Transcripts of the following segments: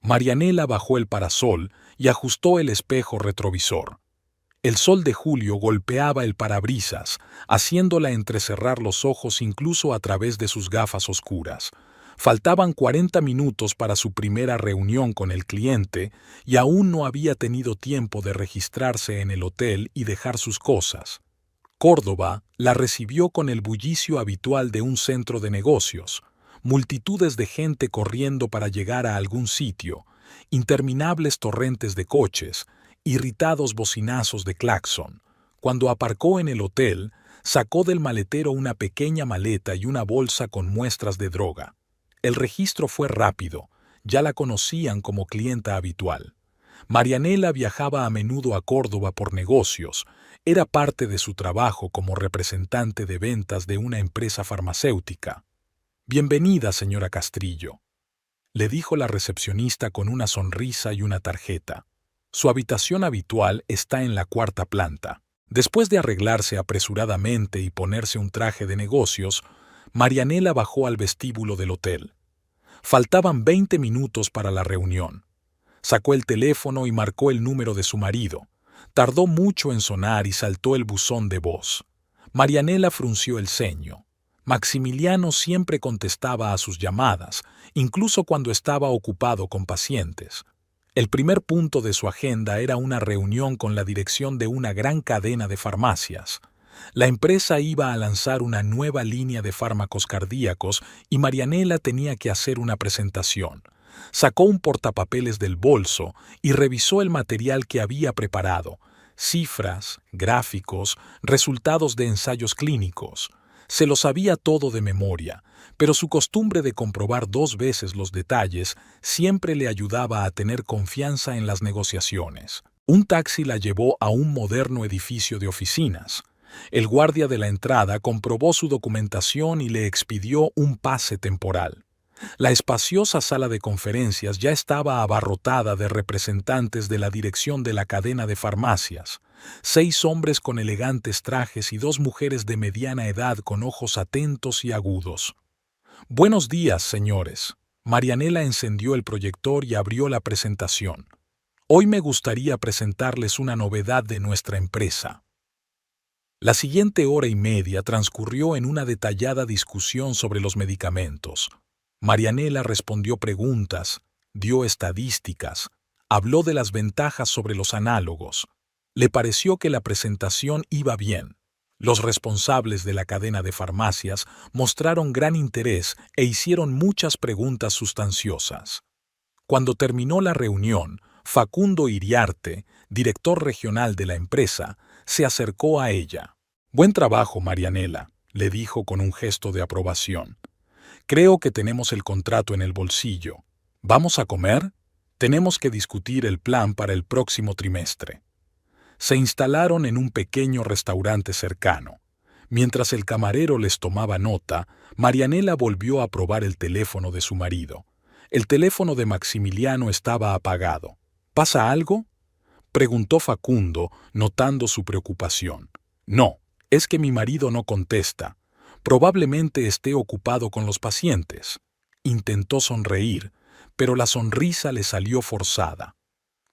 Marianela bajó el parasol y ajustó el espejo retrovisor. El sol de julio golpeaba el parabrisas, haciéndola entrecerrar los ojos incluso a través de sus gafas oscuras. Faltaban 40 minutos para su primera reunión con el cliente y aún no había tenido tiempo de registrarse en el hotel y dejar sus cosas. Córdoba la recibió con el bullicio habitual de un centro de negocios, multitudes de gente corriendo para llegar a algún sitio, interminables torrentes de coches, irritados bocinazos de claxon. Cuando aparcó en el hotel, sacó del maletero una pequeña maleta y una bolsa con muestras de droga. El registro fue rápido, ya la conocían como clienta habitual. Marianela viajaba a menudo a Córdoba por negocios, era parte de su trabajo como representante de ventas de una empresa farmacéutica. «Bienvenida, señora Castrillo», le dijo la recepcionista con una sonrisa y una tarjeta. Su habitación habitual está en la 4ª planta. Después de arreglarse apresuradamente y ponerse un traje de negocios, Marianela bajó al vestíbulo del hotel. Faltaban 20 minutos para la reunión. Sacó el teléfono y marcó el número de su marido. Tardó mucho en sonar y saltó el buzón de voz. Marianela frunció el ceño. Maximiliano siempre contestaba a sus llamadas, incluso cuando estaba ocupado con pacientes. El primer punto de su agenda era una reunión con la dirección de una gran cadena de farmacias. La empresa iba a lanzar una nueva línea de fármacos cardíacos y Marianela tenía que hacer una presentación. Sacó un portapapeles del bolso y revisó el material que había preparado: cifras, gráficos, resultados de ensayos clínicos. Se lo sabía todo de memoria, pero su costumbre de comprobar 2 veces los detalles siempre le ayudaba a tener confianza en las negociaciones. Un taxi la llevó a un moderno edificio de oficinas. El guardia de la entrada comprobó su documentación y le expidió un pase temporal. La espaciosa sala de conferencias ya estaba abarrotada de representantes de la dirección de la cadena de farmacias. 6 hombres con elegantes trajes y 2 mujeres de mediana edad con ojos atentos y agudos. «Buenos días, señores». Marianela encendió el proyector y abrió la presentación. «Hoy me gustaría presentarles una novedad de nuestra empresa». La siguiente hora y media transcurrió en una detallada discusión sobre los medicamentos. Marianela respondió preguntas, dio estadísticas, habló de las ventajas sobre los análogos. Le pareció que la presentación iba bien. Los responsables de la cadena de farmacias mostraron gran interés e hicieron muchas preguntas sustanciosas. Cuando terminó la reunión, Facundo Iriarte, director regional de la empresa, se acercó a ella. «Buen trabajo, Marianela», le dijo con un gesto de aprobación. «Creo que tenemos el contrato en el bolsillo. ¿Vamos a comer? Tenemos que discutir el plan para el próximo trimestre». Se instalaron en un pequeño restaurante cercano. Mientras el camarero les tomaba nota, Marianela volvió a probar el teléfono de su marido. El teléfono de Maximiliano estaba apagado. «¿Pasa algo?», preguntó Facundo, notando su preocupación. «No, es que mi marido no contesta. Probablemente esté ocupado con los pacientes». Intentó sonreír, pero la sonrisa le salió forzada.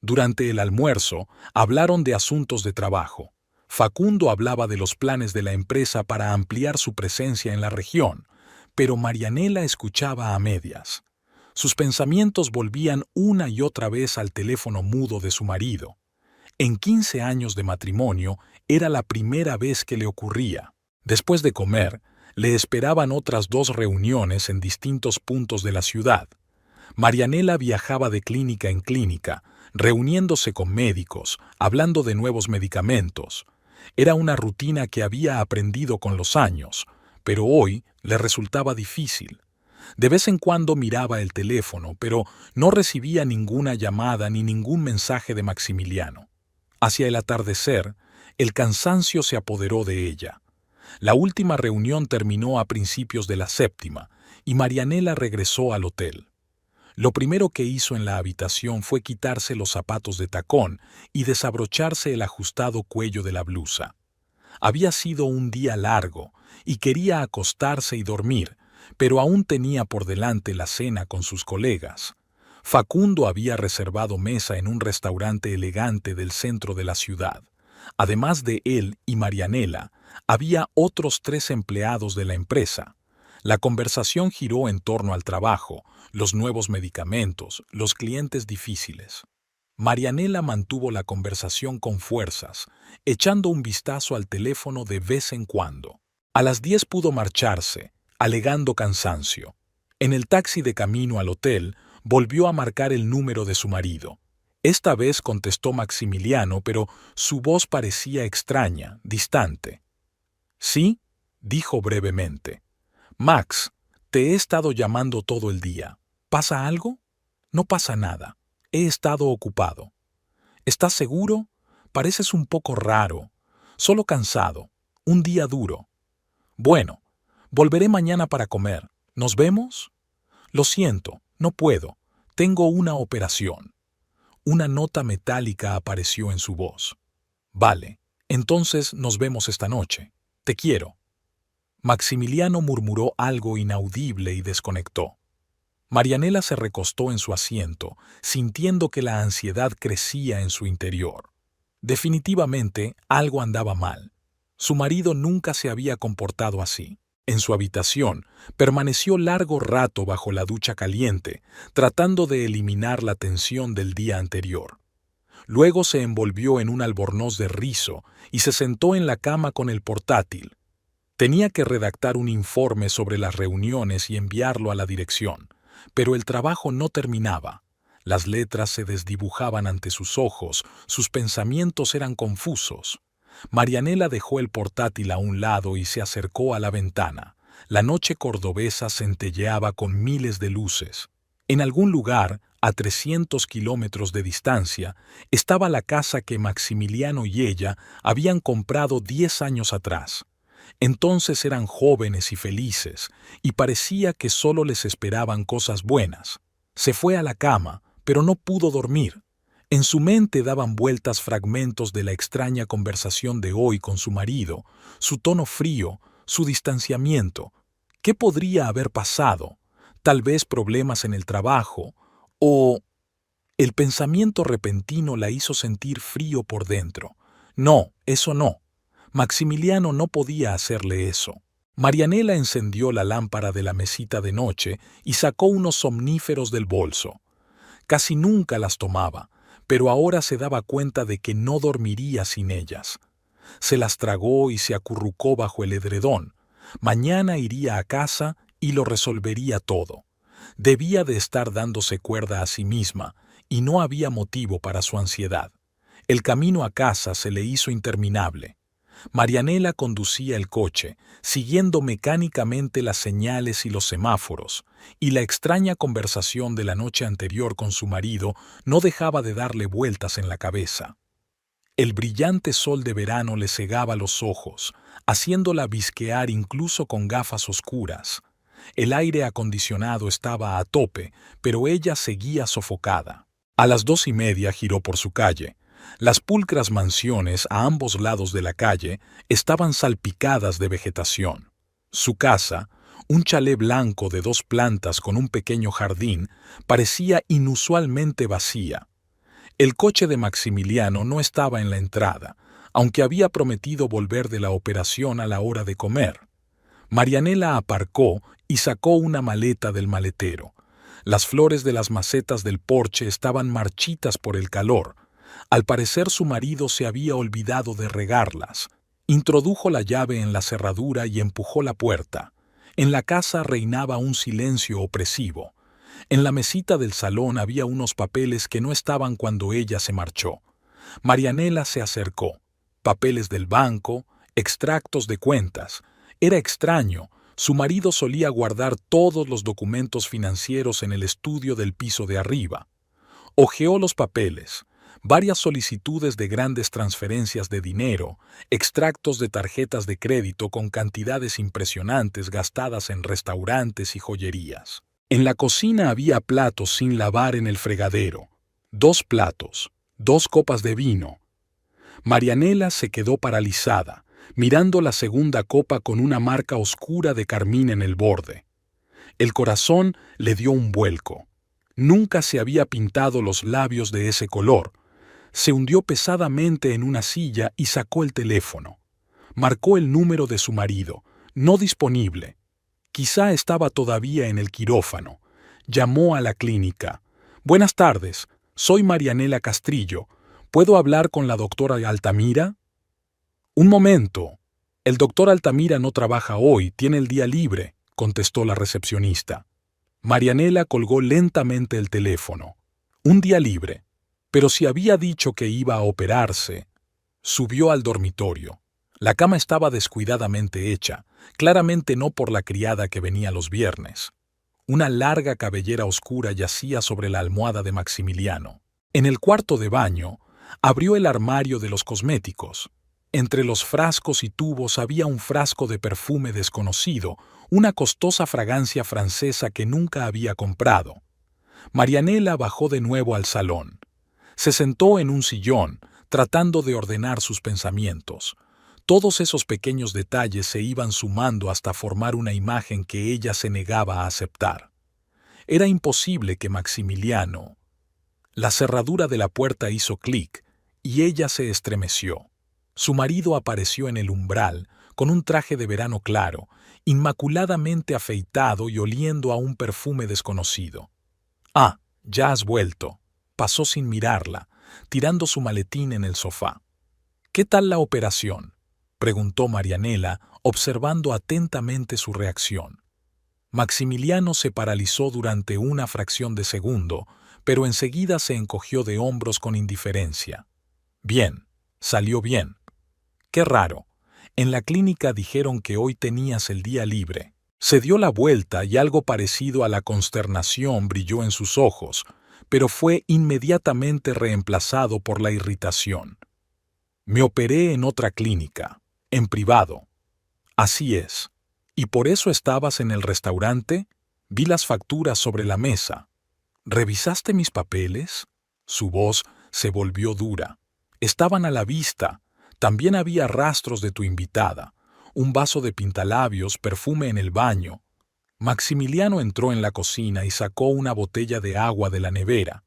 Durante el almuerzo, hablaron de asuntos de trabajo. Facundo hablaba de los planes de la empresa para ampliar su presencia en la región, pero Marianela escuchaba a medias. Sus pensamientos volvían una y otra vez al teléfono mudo de su marido. En 15 años de matrimonio era la primera vez que le ocurría. Después de comer, le esperaban otras 2 reuniones en distintos puntos de la ciudad. Marianela viajaba de clínica en clínica, reuniéndose con médicos, hablando de nuevos medicamentos. Era una rutina que había aprendido con los años, pero hoy le resultaba difícil. De vez en cuando miraba el teléfono, pero no recibía ninguna llamada ni ningún mensaje de Maximiliano. Hacia el atardecer, el cansancio se apoderó de ella. La última reunión terminó a principios de la 7ª, y Marianela regresó al hotel. Lo primero que hizo en la habitación fue quitarse los zapatos de tacón y desabrocharse el ajustado cuello de la blusa. Había sido un día largo y quería acostarse y dormir, pero aún tenía por delante la cena con sus colegas. Facundo había reservado mesa en un restaurante elegante del centro de la ciudad. Además de él y Marianela, había otros 3 empleados de la empresa. La conversación giró en torno al trabajo, los nuevos medicamentos, los clientes difíciles. Marianela mantuvo la conversación con fuerzas, echando un vistazo al teléfono de vez en cuando. A las 10 pudo marcharse, alegando cansancio. En el taxi de camino al hotel, volvió a marcar el número de su marido. Esta vez contestó Maximiliano, pero su voz parecía extraña, distante. «Sí», dijo brevemente. «Max, te he estado llamando todo el día. ¿Pasa algo?» «No pasa nada. He estado ocupado». «¿Estás seguro? Pareces un poco raro. Solo cansado. Un día duro». «Bueno, volveré mañana para comer. ¿Nos vemos?» «Lo siento, no puedo. Tengo una operación». Una nota metálica apareció en su voz. «Vale, entonces nos vemos esta noche. Te quiero». Maximiliano murmuró algo inaudible y desconectó. Marianela se recostó en su asiento, sintiendo que la ansiedad crecía en su interior. Definitivamente, algo andaba mal. Su marido nunca se había comportado así. En su habitación, permaneció largo rato bajo la ducha caliente, tratando de eliminar la tensión del día anterior. Luego se envolvió en un albornoz de rizo y se sentó en la cama con el portátil. Tenía que redactar un informe sobre las reuniones y enviarlo a la dirección, pero el trabajo no terminaba. Las letras se desdibujaban ante sus ojos, sus pensamientos eran confusos. Marianela dejó el portátil a un lado y se acercó a la ventana. La noche cordobesa centelleaba con miles de luces. En algún lugar, a 300 kilómetros de distancia, estaba la casa que Maximiliano y ella habían comprado 10 años atrás. Entonces eran jóvenes y felices, y parecía que solo les esperaban cosas buenas. Se fue a la cama, pero no pudo dormir. En su mente daban vueltas fragmentos de la extraña conversación de hoy con su marido, su tono frío, su distanciamiento. ¿Qué podría haber pasado? Tal vez problemas en el trabajo, o... El pensamiento repentino la hizo sentir frío por dentro. No, eso no. Maximiliano no podía hacerle eso. Marianela encendió la lámpara de la mesita de noche y sacó unos somníferos del bolso. Casi nunca las tomaba, pero ahora se daba cuenta de que no dormiría sin ellas. Se las tragó y se acurrucó bajo el edredón. Mañana iría a casa y lo resolvería todo. Debía de estar dándose cuerda a sí misma, y no había motivo para su ansiedad. El camino a casa se le hizo interminable. Marianela conducía el coche, siguiendo mecánicamente las señales y los semáforos, y la extraña conversación de la noche anterior con su marido no dejaba de darle vueltas en la cabeza. El brillante sol de verano le cegaba los ojos, haciéndola visquear incluso con gafas oscuras. El aire acondicionado estaba a tope, pero ella seguía sofocada. A las 2:30 giró por su calle. Las pulcras mansiones a ambos lados de la calle estaban salpicadas de vegetación. Su casa, un chalet blanco de 2 plantas con un pequeño jardín, parecía inusualmente vacía. El coche de Maximiliano no estaba en la entrada, aunque había prometido volver de la operación a la hora de comer. Marianela aparcó y sacó una maleta del maletero. Las flores de las macetas del porche estaban marchitas por el calor. Al parecer su marido se había olvidado de regarlas. Introdujo la llave en la cerradura y empujó la puerta. En la casa reinaba un silencio opresivo. En la mesita del salón había unos papeles que no estaban cuando ella se marchó. Marianela se acercó. Papeles del banco, extractos de cuentas. Era extraño. Su marido solía guardar todos los documentos financieros en el estudio del piso de arriba. Hojeó los papeles. Varias solicitudes de grandes transferencias de dinero, extractos de tarjetas de crédito con cantidades impresionantes gastadas en restaurantes y joyerías. En la cocina había platos sin lavar en el fregadero. 2 platos, 2 copas de vino. Marianela se quedó paralizada, mirando la segunda copa con una marca oscura de carmín en el borde. El corazón le dio un vuelco. Nunca se había pintado los labios de ese color. Se hundió pesadamente en una silla y sacó el teléfono. Marcó el número de su marido, no disponible. Quizá estaba todavía en el quirófano. Llamó a la clínica. Buenas tardes, soy Marianela Castrillo. ¿Puedo hablar con la doctora Altamira? Un momento. El doctor Altamira no trabaja hoy, tiene el día libre, contestó la recepcionista. Marianela colgó lentamente el teléfono. Un día libre. Pero si había dicho que iba a operarse. Subió al dormitorio. La cama estaba descuidadamente hecha, claramente no por la criada que venía los viernes. Una larga cabellera oscura yacía sobre la almohada de Maximiliano. En el cuarto de baño, abrió el armario de los cosméticos. Entre los frascos y tubos había un frasco de perfume desconocido, una costosa fragancia francesa que nunca había comprado. Marianela bajó de nuevo al salón. Se sentó en un sillón, tratando de ordenar sus pensamientos. Todos esos pequeños detalles se iban sumando hasta formar una imagen que ella se negaba a aceptar. Era imposible que Maximiliano... La cerradura de la puerta hizo clic, y ella se estremeció. Su marido apareció en el umbral, con un traje de verano claro, inmaculadamente afeitado y oliendo a un perfume desconocido. «Ah, ya has vuelto», pasó sin mirarla, tirando su maletín en el sofá. «¿Qué tal la operación?», preguntó Marianela, observando atentamente su reacción. Maximiliano se paralizó durante una fracción de segundo, pero enseguida se encogió de hombros con indiferencia. «Bien, salió bien». «Qué raro. En la clínica dijeron que hoy tenías el día libre». Se dio la vuelta y algo parecido a la consternación brilló en sus ojos, pero fue inmediatamente reemplazado por la irritación. «Me operé en otra clínica, en privado». «Así es. ¿Y por eso estabas en el restaurante?» «Vi las facturas sobre la mesa». «¿Revisaste mis papeles?» Su voz se volvió dura. «Estaban a la vista. También había rastros de tu invitada. Un vaso de pintalabios, perfume en el baño». Maximiliano entró en la cocina y sacó una botella de agua de la nevera.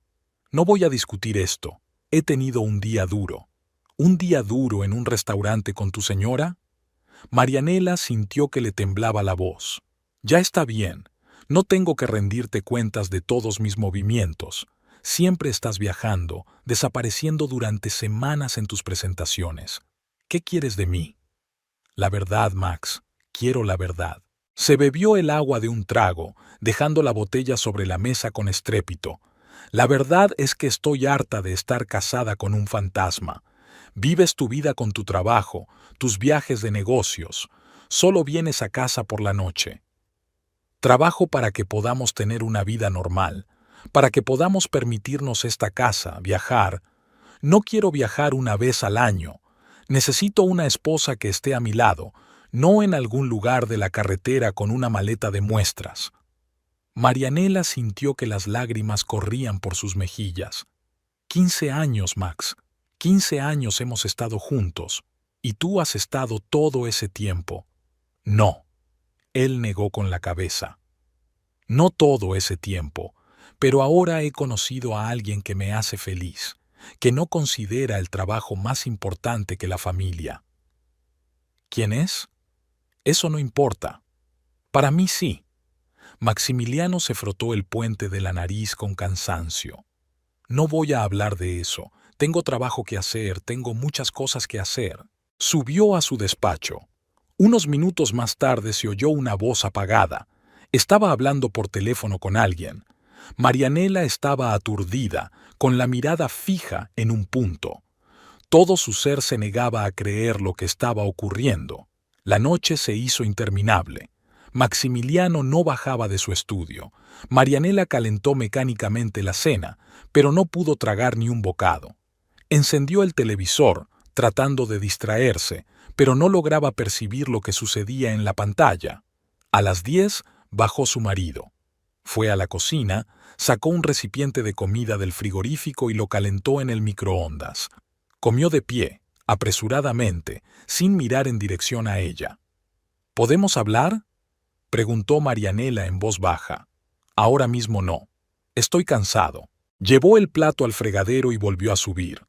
«No voy a discutir esto. He tenido un día duro». «¿Un día duro en un restaurante con tu señora?» Marianela sintió que le temblaba la voz. «Ya está bien. No tengo que rendirte cuentas de todos mis movimientos. Siempre estás viajando, desapareciendo durante semanas en tus presentaciones. ¿Qué quieres de mí?» «La verdad, Max. Quiero la verdad». Se bebió el agua de un trago, dejando la botella sobre la mesa con estrépito. «La verdad es que estoy harta de estar casada con un fantasma. Vives tu vida con tu trabajo, tus viajes de negocios. Solo vienes a casa por la noche. Trabajo para que podamos tener una vida normal, para que podamos permitirnos esta casa, viajar. No quiero viajar una vez al año. Necesito una esposa que esté a mi lado, no en algún lugar de la carretera con una maleta de muestras». Marianela sintió que las lágrimas corrían por sus mejillas. 15 años, Max. 15 años hemos estado juntos, y tú has estado todo ese tiempo. No. Él negó con la cabeza. No todo ese tiempo, pero ahora he conocido a alguien que me hace feliz, que no considera el trabajo más importante que la familia. ¿Quién es? Eso no importa. Para mí sí. Maximiliano se frotó el puente de la nariz con cansancio. No voy a hablar de eso. Tengo trabajo que hacer, tengo muchas cosas que hacer. Subió a su despacho. Unos minutos más tarde se oyó una voz apagada. Estaba hablando por teléfono con alguien. Marianela estaba aturdida, con la mirada fija en un punto. Todo su ser se negaba a creer lo que estaba ocurriendo. La noche se hizo interminable. Maximiliano no bajaba de su estudio. Marianela calentó mecánicamente la cena, pero no pudo tragar ni un bocado. Encendió el televisor, tratando de distraerse, pero no lograba percibir lo que sucedía en la pantalla. A las 10 bajó su marido. Fue a la cocina, sacó un recipiente de comida del frigorífico y lo calentó en el microondas. Comió de pie, apresuradamente, sin mirar en dirección a ella. «¿Podemos hablar?», preguntó Marianela en voz baja. «Ahora mismo no. Estoy cansado. Llevó el plato al fregadero y volvió a subir.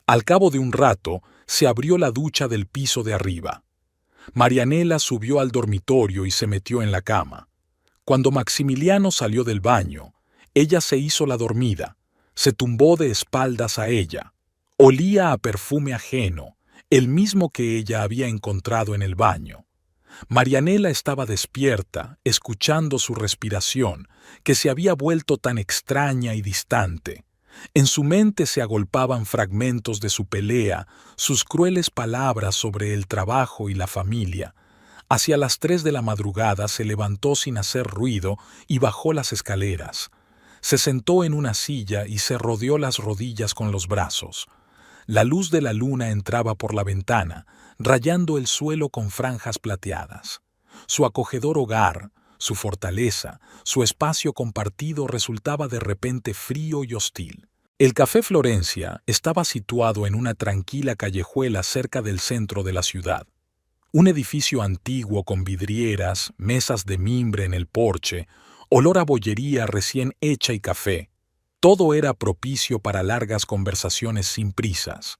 Al cabo de un rato, se abrió la ducha del piso de arriba. Marianela subió al dormitorio y se metió en la cama. Cuando Maximiliano salió del baño, ella se hizo la dormida, se tumbó de espaldas a ella. Olía a perfume ajeno, el mismo que ella había encontrado en el baño. Marianela estaba despierta, escuchando su respiración, que se había vuelto tan extraña y distante. En su mente se agolpaban fragmentos de su pelea, sus crueles palabras sobre el trabajo y la familia. Hacia las 3 de la madrugada se levantó sin hacer ruido y bajó las escaleras. Se sentó en una silla y se rodeó las rodillas con los brazos. La luz de la luna entraba por la ventana, rayando el suelo con franjas plateadas. Su acogedor hogar, su fortaleza, su espacio compartido resultaba de repente frío y hostil. El Café Florencia estaba situado en una tranquila callejuela cerca del centro de la ciudad. Un edificio antiguo con vidrieras, mesas de mimbre en el porche, olor a bollería recién hecha y café. Todo era propicio para largas conversaciones sin prisas.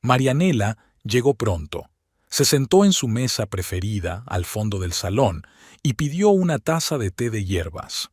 Marianela llegó pronto. Se sentó en su mesa preferida, al fondo del salón, y pidió una taza de té de hierbas.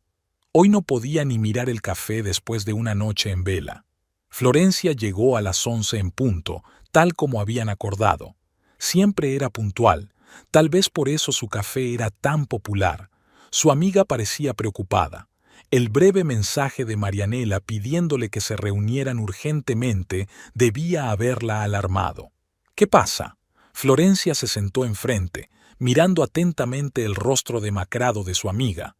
Hoy no podía ni mirar el café después de una noche en vela. Florencia llegó a las 11 en punto, tal como habían acordado. Siempre era puntual, tal vez por eso su café era tan popular. Su amiga parecía preocupada. El breve mensaje de Marianela pidiéndole que se reunieran urgentemente debía haberla alarmado. ¿Qué pasa? Florencia se sentó enfrente, mirando atentamente el rostro demacrado de su amiga.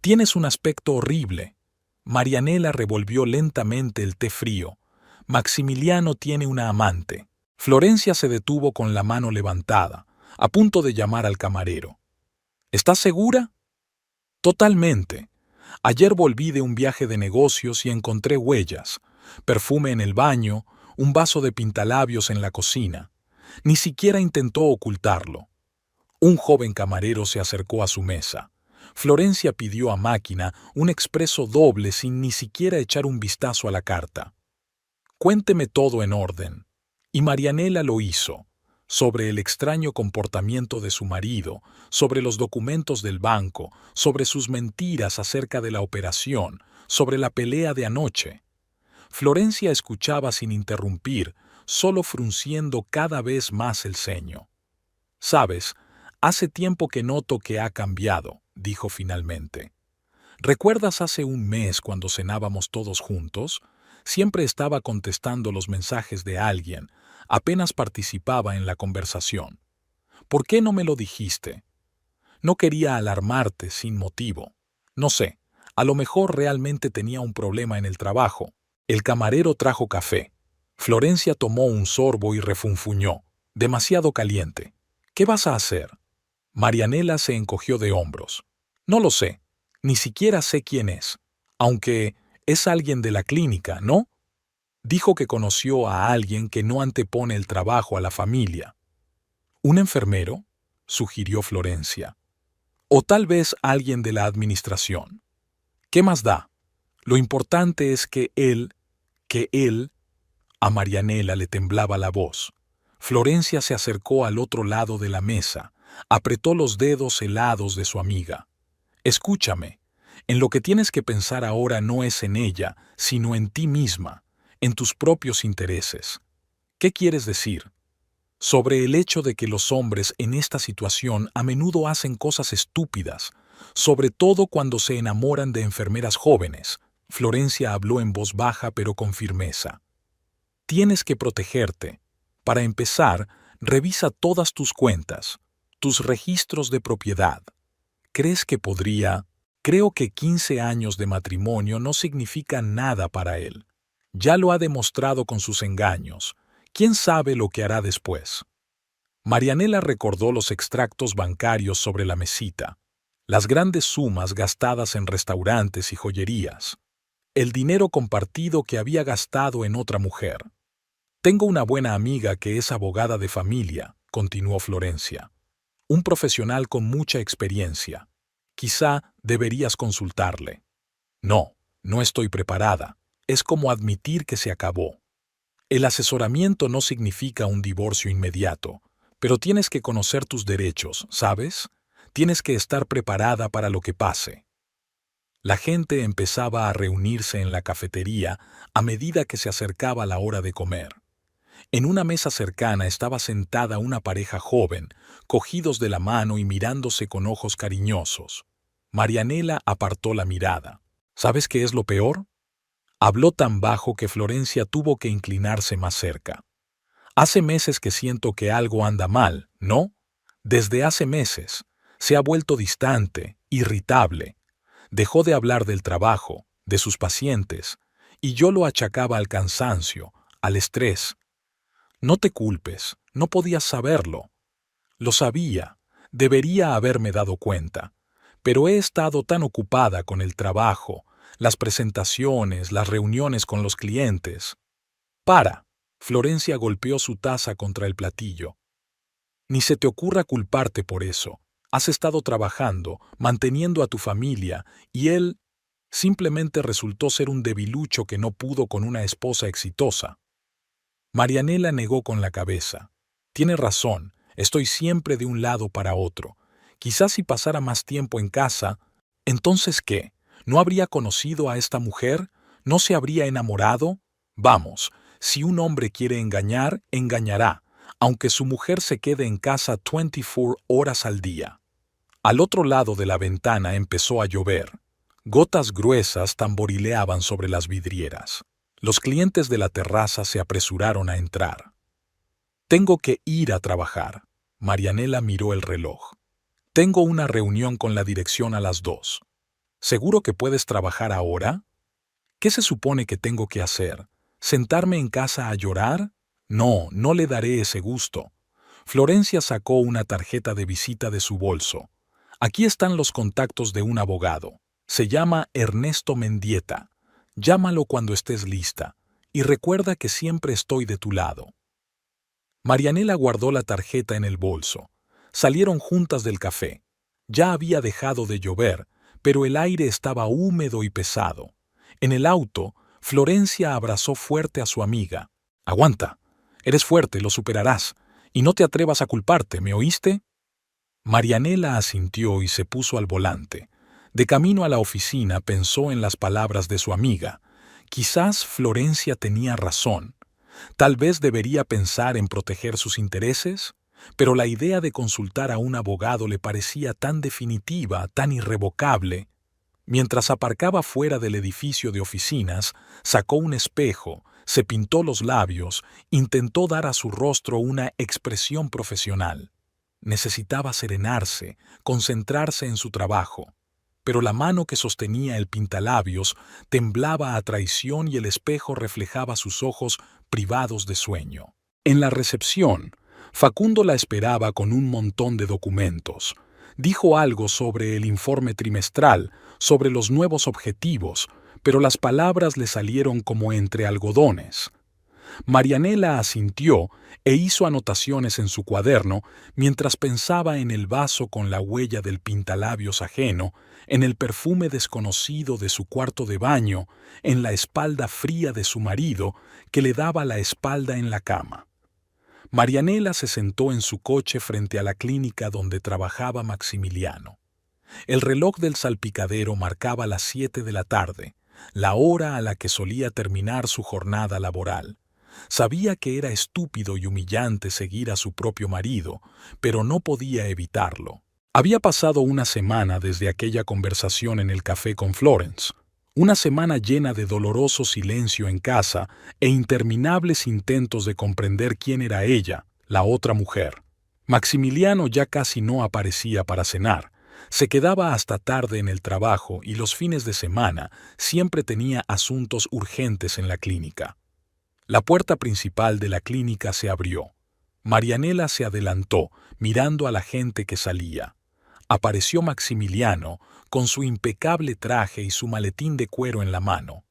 Tienes un aspecto horrible. Marianela revolvió lentamente el té frío. Maximiliano tiene una amante. Florencia se detuvo con la mano levantada, a punto de llamar al camarero. ¿Estás segura? Totalmente. Ayer volví de un viaje de negocios y encontré huellas, perfume en el baño, un vaso de pintalabios en la cocina. Ni siquiera intentó ocultarlo. Un joven camarero se acercó a su mesa. Florencia pidió a máquina un expreso doble sin ni siquiera echar un vistazo a la carta. Cuénteme todo en orden. Y Marianela lo hizo. Sobre el extraño comportamiento de su marido, sobre los documentos del banco, sobre sus mentiras acerca de la operación, sobre la pelea de anoche. Florencia escuchaba sin interrumpir, solo frunciendo cada vez más el ceño. «Sabes, hace tiempo que noto que ha cambiado», dijo finalmente. «¿Recuerdas hace un mes cuando cenábamos todos juntos? Siempre estaba contestando los mensajes de alguien, apenas participaba en la conversación. ¿Por qué no me lo dijiste? No quería alarmarte sin motivo. No sé, a lo mejor realmente tenía un problema en el trabajo». El camarero trajo café. Florencia tomó un sorbo y refunfuñó. «Demasiado caliente. ¿Qué vas a hacer?» Marianela se encogió de hombros. «No lo sé. Ni siquiera sé quién es. Aunque es alguien de la clínica, ¿no?» Dijo que conoció a alguien que no antepone el trabajo a la familia. «¿Un enfermero?», sugirió Florencia. «O tal vez alguien de la administración. ¿Qué más da? Lo importante es que él... A Marianela le temblaba la voz. Florencia se acercó al otro lado de la mesa, apretó los dedos helados de su amiga. «Escúchame, en lo que tienes que pensar ahora no es en ella, sino en ti misma, en tus propios intereses. ¿Qué quieres decir?» «Sobre el hecho de que los hombres en esta situación a menudo hacen cosas estúpidas, sobre todo cuando se enamoran de enfermeras jóvenes». Florencia habló en voz baja pero con firmeza. «Tienes que protegerte. Para empezar, revisa todas tus cuentas, tus registros de propiedad. ¿Crees que podría...?» «Creo que 15 años de matrimonio no significan nada para él. Ya lo ha demostrado con sus engaños. ¿Quién sabe lo que hará después?» Marianela recordó los extractos bancarios sobre la mesita, las grandes sumas gastadas en restaurantes y joyerías, el dinero compartido que había gastado en otra mujer. «Tengo una buena amiga que es abogada de familia», continuó Florencia. «Un profesional con mucha experiencia. Quizá deberías consultarle». «No, No estoy preparada. Es como admitir que se acabó. El asesoramiento no significa un divorcio inmediato, pero tienes que conocer tus derechos, ¿sabes? Tienes que estar preparada para lo que pase. La gente empezaba a reunirse en la cafetería a medida que se acercaba la hora de comer. En una mesa cercana estaba sentada una pareja joven, cogidos de la mano y mirándose con ojos cariñosos. Marianela apartó la mirada. ¿Sabes qué es lo peor? Habló tan bajo que Florencia tuvo que inclinarse más cerca. Hace meses que siento que algo anda mal, ¿no? Desde hace meses. Se ha vuelto distante, irritable. Dejó de hablar del trabajo, de sus pacientes, y yo lo achacaba al cansancio, al estrés. No te culpes, no podías saberlo. Lo sabía, debería haberme dado cuenta, pero he estado tan ocupada con el trabajo, las presentaciones, las reuniones con los clientes. ¡Para! Florencia golpeó su taza contra el platillo. Ni se te ocurra culparte por eso. Has estado trabajando, manteniendo a tu familia, y él simplemente resultó ser un debilucho que no pudo con una esposa exitosa. Marianela negó con la cabeza. Tiene razón, estoy siempre de un lado para otro. Quizás si pasara más tiempo en casa, ¿entonces qué? ¿No habría conocido a esta mujer? ¿No se habría enamorado? Vamos, si un hombre quiere engañar, engañará, aunque su mujer se quede en casa 24 horas al día. Al otro lado de la ventana empezó a llover. Gotas gruesas tamborileaban sobre las vidrieras. Los clientes de la terraza se apresuraron a entrar. Tengo que ir a trabajar. Marianela miró el reloj. Tengo una reunión con la dirección a las 2. ¿Seguro que puedes trabajar ahora? ¿Qué se supone que tengo que hacer? ¿Sentarme en casa a llorar? No, no le daré ese gusto. Florencia sacó una tarjeta de visita de su bolso. Aquí están los contactos de un abogado. Se llama Ernesto Mendieta. Llámalo cuando estés lista. Y recuerda que siempre estoy de tu lado. Marianela guardó la tarjeta en el bolso. Salieron juntas del café. Ya había dejado de llover, pero el aire estaba húmedo y pesado. En el auto, Florencia abrazó fuerte a su amiga. «Aguanta. Eres fuerte, lo superarás. Y no te atrevas a culparte, ¿me oíste?» Marianela asintió y se puso al volante. De camino a la oficina pensó en las palabras de su amiga. Quizás Florencia tenía razón. Tal vez debería pensar en proteger sus intereses, pero la idea de consultar a un abogado le parecía tan definitiva, tan irrevocable. Mientras aparcaba fuera del edificio de oficinas, sacó un espejo, se pintó los labios, intentó dar a su rostro una expresión profesional. Necesitaba serenarse, concentrarse en su trabajo. Pero la mano que sostenía el pintalabios temblaba a traición y el espejo reflejaba sus ojos privados de sueño. En la recepción, Facundo la esperaba con un montón de documentos. Dijo algo sobre el informe trimestral, sobre los nuevos objetivos, pero las palabras le salieron como entre algodones. Marianela asintió e hizo anotaciones en su cuaderno mientras pensaba en el vaso con la huella del pintalabios ajeno, en el perfume desconocido de su cuarto de baño, en la espalda fría de su marido que le daba la espalda en la cama. Marianela se sentó en su coche frente a la clínica donde trabajaba Maximiliano. El reloj del salpicadero marcaba las 7 de la tarde, la hora a la que solía terminar su jornada laboral. Sabía que era estúpido y humillante seguir a su propio marido, pero no podía evitarlo. Había pasado una semana desde aquella conversación en el café con Florence, una semana llena de doloroso silencio en casa e interminables intentos de comprender quién era ella, la otra mujer. Maximiliano ya casi no aparecía para cenar. Se quedaba hasta tarde en el trabajo y los fines de semana siempre tenía asuntos urgentes en la clínica. La puerta principal de la clínica se abrió. Marianela se adelantó, mirando a la gente que salía. Apareció Maximiliano, con su impecable traje y su maletín de cuero en la mano.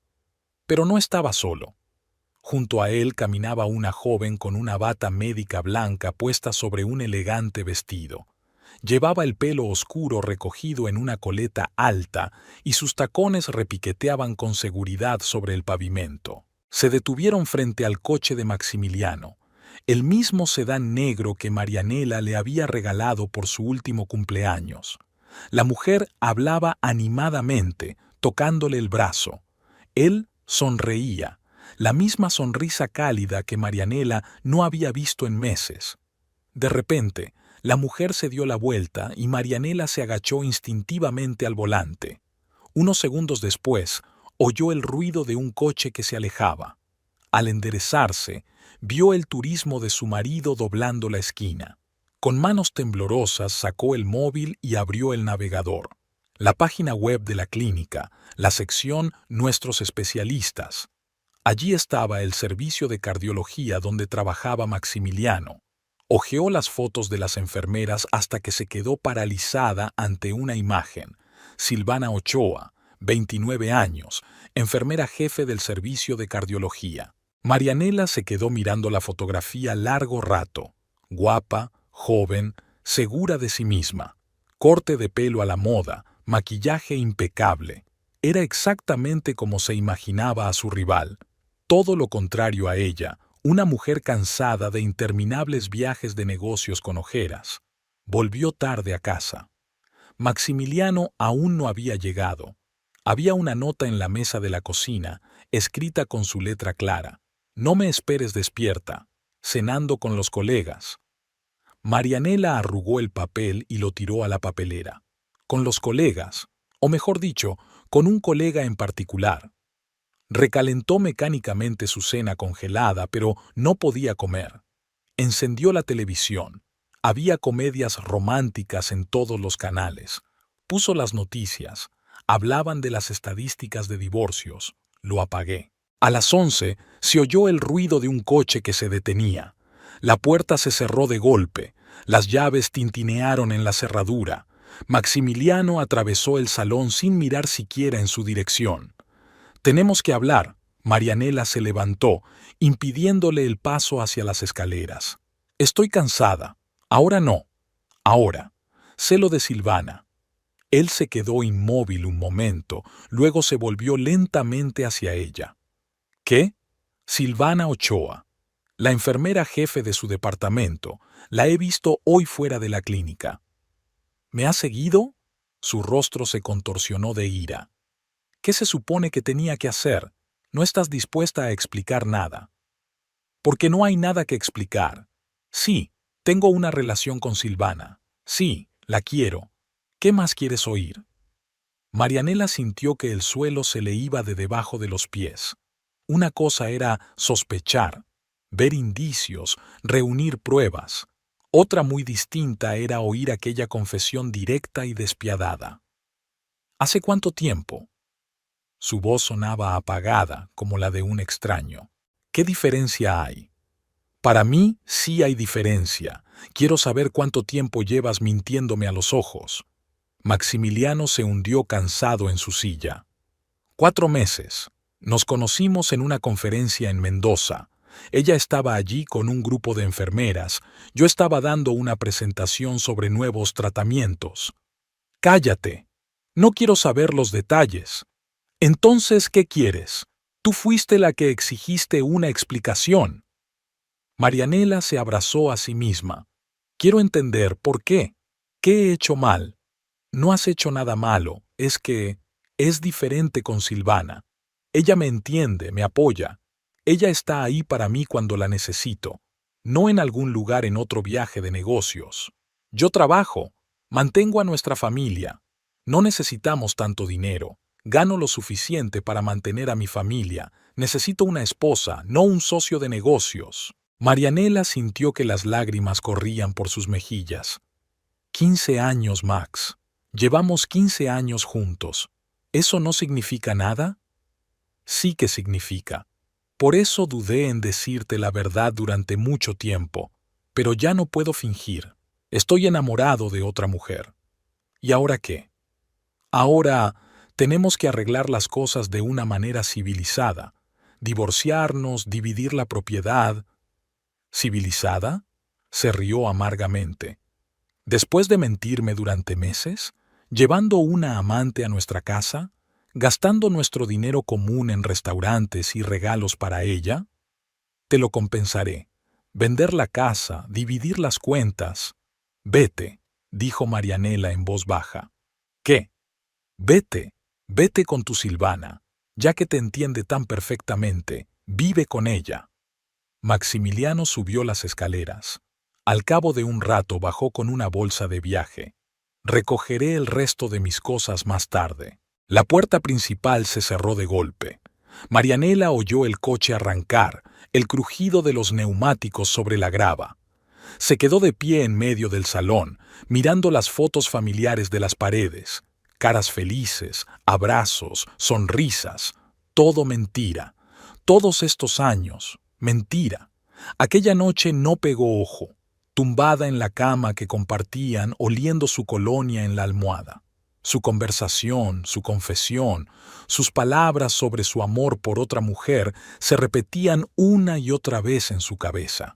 Pero no estaba solo. Junto a él caminaba una joven con una bata médica blanca puesta sobre un elegante vestido. Llevaba el pelo oscuro recogido en una coleta alta y sus tacones repiqueteaban con seguridad sobre el pavimento. Se detuvieron frente al coche de Maximiliano, el mismo sedán negro que Marianela le había regalado por su último cumpleaños. La mujer hablaba animadamente, tocándole el brazo. Él sonreía, la misma sonrisa cálida que Marianela no había visto en meses. De repente, la mujer se dio la vuelta y Marianela se agachó instintivamente al volante. Unos segundos después, oyó el ruido de un coche que se alejaba. Al enderezarse, vio el turismo de su marido doblando la esquina. Con manos temblorosas sacó el móvil y abrió el navegador. La página web de la clínica, la sección Nuestros especialistas. Allí estaba el servicio de cardiología donde trabajaba Maximiliano. Hojeó las fotos de las enfermeras hasta que se quedó paralizada ante una imagen. Silvana Ochoa, 29 años, enfermera jefe del servicio de cardiología. Marianela se quedó mirando la fotografía largo rato. Guapa, joven, segura de sí misma. Corte de pelo a la moda, maquillaje impecable. Era exactamente como se imaginaba a su rival. Todo lo contrario a ella, una mujer cansada de interminables viajes de negocios con ojeras. Volvió tarde a casa. Maximiliano aún no había llegado. Había una nota en la mesa de la cocina, escrita con su letra clara. No me esperes despierta, cenando con los colegas. Marianela arrugó el papel y lo tiró a la papelera. Con los colegas, o mejor dicho, con un colega en particular. Recalentó mecánicamente su cena congelada, pero no podía comer. Encendió la televisión. Había comedias románticas en todos los canales. Puso las noticias. Hablaban de las estadísticas de divorcios. Lo apagué. A las 11 se oyó el ruido de un coche que se detenía. La puerta se cerró de golpe. Las llaves tintinearon en la cerradura. Maximiliano atravesó el salón sin mirar siquiera en su dirección. «Tenemos que hablar». Marianela se levantó, impidiéndole el paso hacia las escaleras. «Estoy cansada. Ahora no. Ahora». Sé lo de Silvana. Él se quedó inmóvil un momento, luego se volvió lentamente hacia ella. «¿Qué?» Silvana Ochoa, la enfermera jefe de su departamento. La he visto hoy fuera de la clínica. ¿Me ha seguido?» Su rostro se contorsionó de ira. ¿Qué se supone que tenía que hacer? No estás dispuesta a explicar nada. Porque no hay nada que explicar. Sí, tengo una relación con Silvana. Sí, la quiero. ¿Qué más quieres oír? Marianela sintió que el suelo se le iba de debajo de los pies. Una cosa era sospechar, ver indicios, reunir pruebas. Otra muy distinta era oír aquella confesión directa y despiadada. ¿Hace cuánto tiempo? Su voz sonaba apagada, como la de un extraño. ¿Qué diferencia hay? Para mí sí hay diferencia. Quiero saber cuánto tiempo llevas mintiéndome a los ojos. Maximiliano se hundió cansado en su silla. 4 meses. Nos conocimos en una conferencia en Mendoza. Ella estaba allí con un grupo de enfermeras. Yo estaba dando una presentación sobre nuevos tratamientos. Cállate. No quiero saber los detalles. Entonces, ¿qué quieres? Tú fuiste la que exigiste una explicación. Marianela se abrazó a sí misma. Quiero entender por qué. ¿Qué he hecho mal? No has hecho nada malo, es que es diferente con Silvana. Ella me entiende, me apoya. Ella está ahí para mí cuando la necesito, no en algún lugar en otro viaje de negocios. Yo trabajo, mantengo a nuestra familia. No necesitamos tanto dinero. Gano lo suficiente para mantener a mi familia. Necesito una esposa, no un socio de negocios. Marianela sintió que las lágrimas corrían por sus mejillas. 15 años, Max. Llevamos 15 años juntos. ¿Eso no significa nada? Sí que significa. Por eso dudé en decirte la verdad durante mucho tiempo, pero ya no puedo fingir. Estoy enamorado de otra mujer. ¿Y ahora qué? Ahora tenemos que arreglar las cosas de una manera civilizada. Divorciarnos, dividir la propiedad. ¿Civilizada? Se rió amargamente. Después de mentirme durante meses, llevando una amante a nuestra casa, gastando nuestro dinero común en restaurantes y regalos para ella, te lo compensaré. Vender la casa, dividir las cuentas. Vete, dijo Marianela en voz baja. ¿Qué? Vete, vete con tu Silvana, ya que te entiende tan perfectamente, vive con ella. Maximiliano subió las escaleras. Al cabo de un rato bajó con una bolsa de viaje. Recogeré el resto de mis cosas más tarde. La puerta principal se cerró de golpe. Marianela oyó el coche arrancar, el crujido de los neumáticos sobre la grava. Se quedó de pie en medio del salón, mirando las fotos familiares de las paredes. Caras felices, abrazos, sonrisas. Todo mentira. Todos estos años, mentira. Aquella noche no pegó ojo, tumbada en la cama que compartían, oliendo su colonia en la almohada. Su conversación, su confesión, sus palabras sobre su amor por otra mujer se repetían una y otra vez en su cabeza.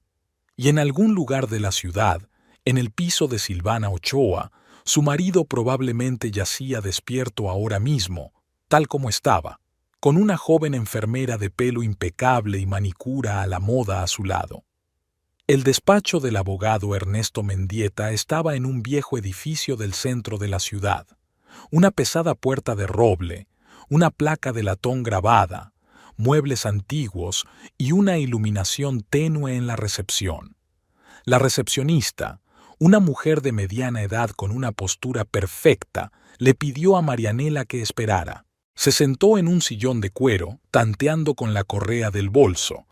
Y en algún lugar de la ciudad, en el piso de Silvana Ochoa, su marido probablemente yacía despierto ahora mismo, tal como estaba, con una joven enfermera de pelo impecable y manicura a la moda a su lado. El despacho del abogado Ernesto Mendieta estaba en un viejo edificio del centro de la ciudad. Una pesada puerta de roble, una placa de latón grabada, muebles antiguos y una iluminación tenue en la recepción. La recepcionista, una mujer de mediana edad con una postura perfecta, le pidió a Marianela que esperara. Se sentó en un sillón de cuero, tanteando con la correa del bolso.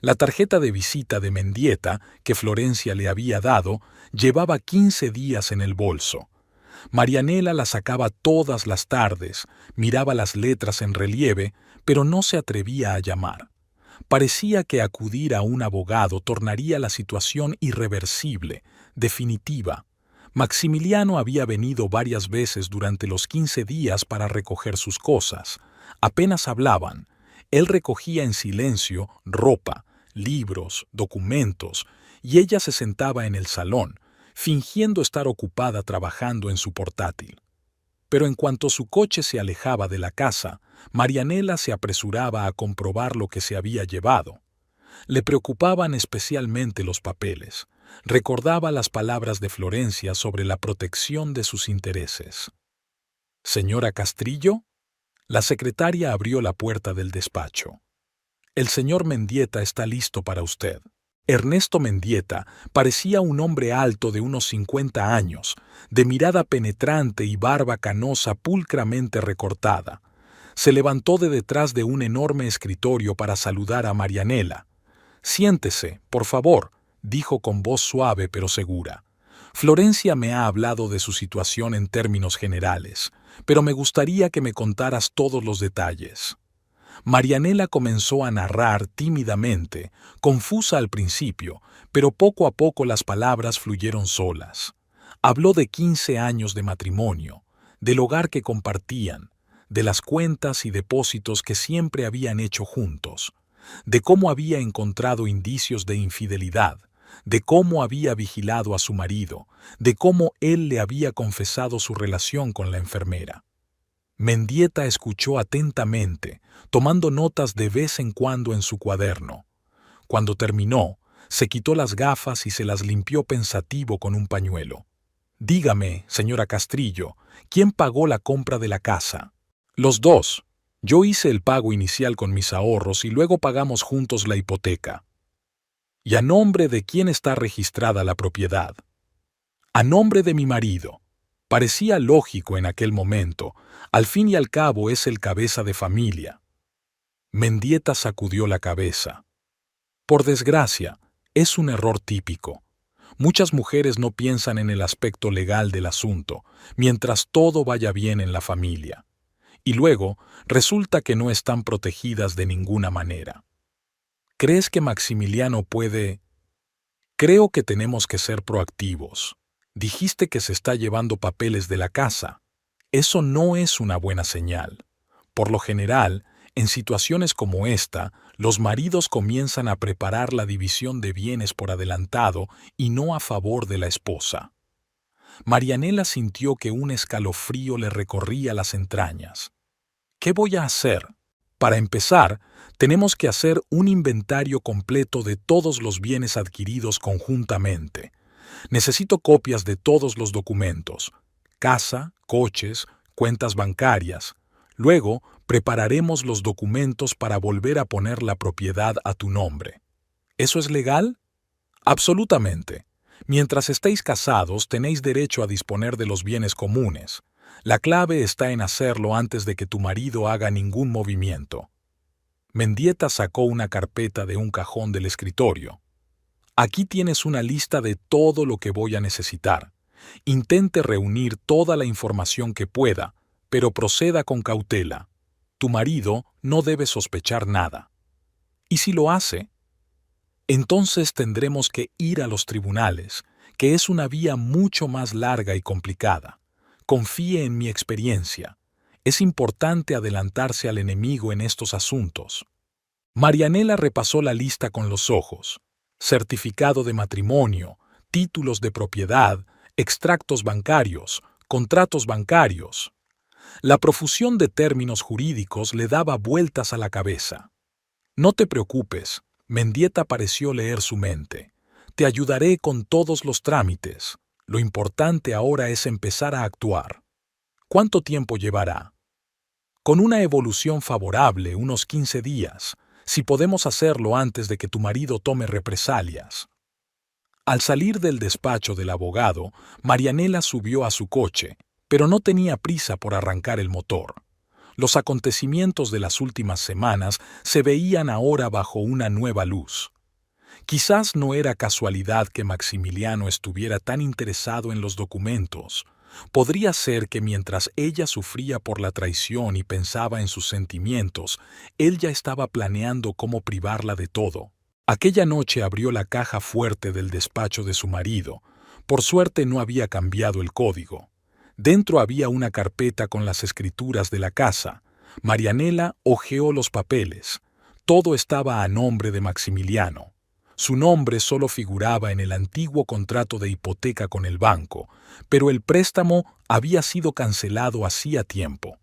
La tarjeta de visita de Mendieta, que Florencia le había dado, llevaba 15 días en el bolso. Marianela la sacaba todas las tardes, miraba las letras en relieve, pero no se atrevía a llamar. Parecía que acudir a un abogado tornaría la situación irreversible, definitiva. Maximiliano había venido varias veces durante los 15 días para recoger sus cosas. Apenas hablaban. Él recogía en silencio ropa, libros, documentos, y ella se sentaba en el salón, fingiendo estar ocupada trabajando en su portátil. Pero en cuanto su coche se alejaba de la casa, Marianela se apresuraba a comprobar lo que se había llevado. Le preocupaban especialmente los papeles. Recordaba las palabras de Florencia sobre la protección de sus intereses. «¿Señora Castrillo?» La secretaria abrió la puerta del despacho. «El señor Mendieta está listo para usted». Ernesto Mendieta parecía un hombre alto de unos 50 años, de mirada penetrante y barba canosa pulcramente recortada. Se levantó de detrás de un enorme escritorio para saludar a Marianela. «Siéntese, por favor», dijo con voz suave pero segura. «Florencia me ha hablado de su situación en términos generales, pero me gustaría que me contaras todos los detalles». Marianela comenzó a narrar tímidamente, confusa al principio, pero poco a poco las palabras fluyeron solas. Habló de 15 años de matrimonio, del hogar que compartían, de las cuentas y depósitos que siempre habían hecho juntos, de cómo había encontrado indicios de infidelidad, de cómo había vigilado a su marido, de cómo él le había confesado su relación con la enfermera. Mendieta escuchó atentamente, tomando notas de vez en cuando en su cuaderno. Cuando terminó, se quitó las gafas y se las limpió pensativo con un pañuelo. «Dígame, señora Castrillo, ¿quién pagó la compra de la casa?» «Los dos. Yo hice el pago inicial con mis ahorros y luego pagamos juntos la hipoteca». «¿Y a nombre de quién está registrada la propiedad?» «A nombre de mi marido». Parecía lógico en aquel momento. Al fin y al cabo es el cabeza de familia. Mendieta sacudió la cabeza. «Por desgracia, es un error típico. Muchas mujeres no piensan en el aspecto legal del asunto, mientras todo vaya bien en la familia. Y luego, resulta que no están protegidas de ninguna manera. ¿Crees que Maximiliano puede...?» «Creo que tenemos que ser proactivos. Dijiste que se está llevando papeles de la casa. Eso no es una buena señal. Por lo general, en situaciones como esta, los maridos comienzan a preparar la división de bienes por adelantado y no a favor de la esposa». Marianela sintió que un escalofrío le recorría las entrañas. ¿Qué voy a hacer? Para empezar, tenemos que hacer un inventario completo de todos los bienes adquiridos conjuntamente. Necesito copias de todos los documentos: casa, coches, cuentas bancarias. Luego, prepararemos los documentos para volver a poner la propiedad a tu nombre. ¿Eso es legal? Absolutamente. Mientras estéis casados, tenéis derecho a disponer de los bienes comunes. La clave está en hacerlo antes de que tu marido haga ningún movimiento. Mendieta sacó una carpeta de un cajón del escritorio. Aquí tienes una lista de todo lo que voy a necesitar. Intente reunir toda la información que pueda, pero proceda con cautela. Tu marido no debe sospechar nada. ¿Y si lo hace? Entonces tendremos que ir a los tribunales, que es una vía mucho más larga y complicada. Confíe en mi experiencia. Es importante adelantarse al enemigo en estos asuntos. Marianela repasó la lista con los ojos: certificado de matrimonio, títulos de propiedad, extractos bancarios, contratos bancarios. La profusión de términos jurídicos le daba vueltas a la cabeza. No te preocupes, Mendieta pareció leer su mente. Te ayudaré con todos los trámites. Lo importante ahora es empezar a actuar. ¿Cuánto tiempo llevará? Con una evolución favorable, unos 15 días, si podemos hacerlo antes de que tu marido tome represalias. Al salir del despacho del abogado, Marianela subió a su coche, pero no tenía prisa por arrancar el motor. Los acontecimientos de las últimas semanas se veían ahora bajo una nueva luz. Quizás no era casualidad que Maximiliano estuviera tan interesado en los documentos. Podría ser que mientras ella sufría por la traición y pensaba en sus sentimientos, él ya estaba planeando cómo privarla de todo. Aquella noche abrió la caja fuerte del despacho de su marido. Por suerte no había cambiado el código. Dentro había una carpeta con las escrituras de la casa. Marianela hojeó los papeles. Todo estaba a nombre de Maximiliano. Su nombre solo figuraba en el antiguo contrato de hipoteca con el banco, pero el préstamo había sido cancelado hacía tiempo.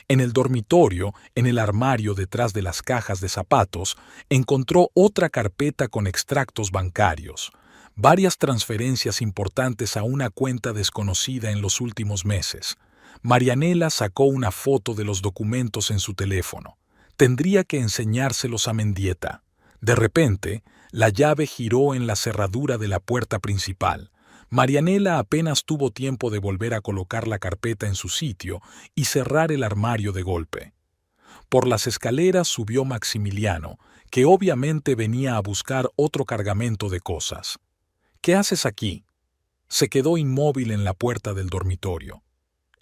En el dormitorio, en el armario detrás de las cajas de zapatos, encontró otra carpeta con extractos bancarios. Varias transferencias importantes a una cuenta desconocida en los últimos meses. Marianela sacó una foto de los documentos en su teléfono. Tendría que enseñárselos a Mendieta. De repente, la llave giró en la cerradura de la puerta principal. Marianela apenas tuvo tiempo de volver a colocar la carpeta en su sitio y cerrar el armario de golpe. Por las escaleras subió Maximiliano, que obviamente venía a buscar otro cargamento de cosas. ¿Qué haces aquí? Se quedó inmóvil en la puerta del dormitorio.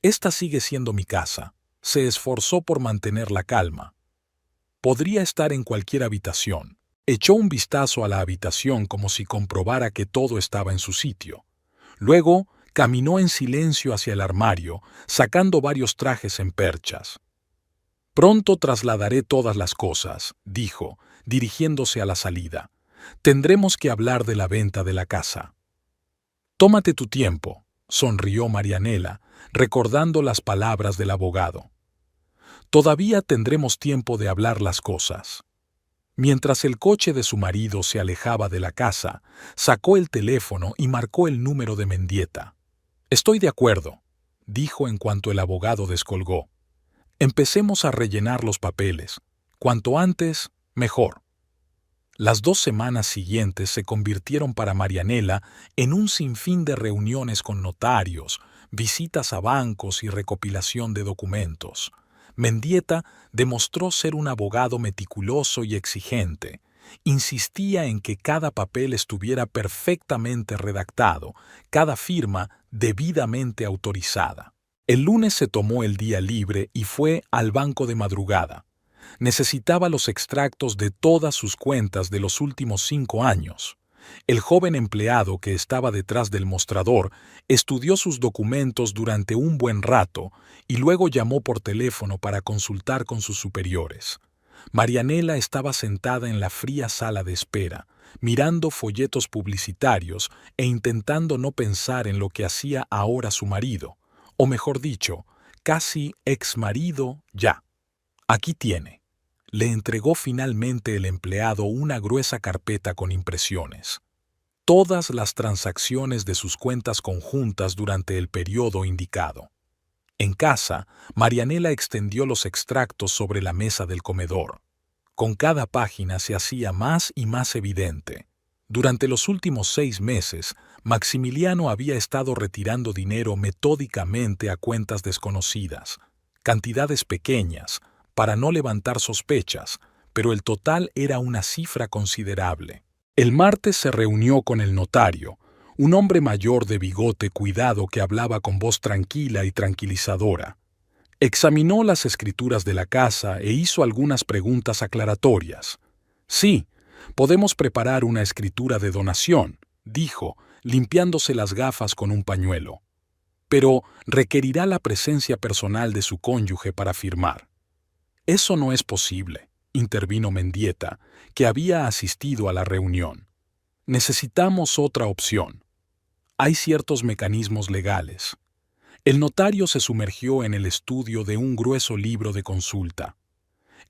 Esta sigue siendo mi casa. Se esforzó por mantener la calma. Podría estar en cualquier habitación. Echó un vistazo a la habitación como si comprobara que todo estaba en su sitio. Luego, caminó en silencio hacia el armario, sacando varios trajes en perchas. Pronto trasladaré todas las cosas, dijo, dirigiéndose a la salida. Tendremos que hablar de la venta de la casa. Tómate tu tiempo, sonrió Marianela, recordando las palabras del abogado. Todavía tendremos tiempo de hablar las cosas. Mientras el coche de su marido se alejaba de la casa, sacó el teléfono y marcó el número de Mendieta. Estoy de acuerdo, dijo en cuanto el abogado descolgó. Empecemos a rellenar los papeles. Cuanto antes, mejor. Las 2 semanas siguientes se convirtieron para Marianela en un sinfín de reuniones con notarios, visitas a bancos y recopilación de documentos. Mendieta demostró ser un abogado meticuloso y exigente. Insistía en que cada papel estuviera perfectamente redactado, cada firma debidamente autorizada. El lunes se tomó el día libre y fue al banco de madrugada. Necesitaba los extractos de todas sus cuentas de los últimos 5 años. El joven empleado que estaba detrás del mostrador estudió sus documentos durante un buen rato y luego llamó por teléfono para consultar con sus superiores. Marianela estaba sentada en la fría sala de espera, mirando folletos publicitarios e intentando no pensar en lo que hacía ahora su marido, o mejor dicho, casi exmarido ya. Aquí tiene. Le entregó finalmente el empleado una gruesa carpeta con impresiones. Todas las transacciones de sus cuentas conjuntas durante el periodo indicado. En casa, Marianela extendió los extractos sobre la mesa del comedor. Con cada página se hacía más y más evidente. Durante los últimos 6 meses, Maximiliano había estado retirando dinero metódicamente a cuentas desconocidas, cantidades pequeñas, para no levantar sospechas, pero el total era una cifra considerable. El martes se reunió con el notario, un hombre mayor de bigote cuidado que hablaba con voz tranquila y tranquilizadora. Examinó las escrituras de la casa e hizo algunas preguntas aclaratorias. Sí, podemos preparar una escritura de donación, dijo, limpiándose las gafas con un pañuelo. Pero requerirá la presencia personal de su cónyuge para firmar. Eso no es posible, intervino Mendieta, que había asistido a la reunión. Necesitamos otra opción. Hay ciertos mecanismos legales. El notario se sumergió en el estudio de un grueso libro de consulta.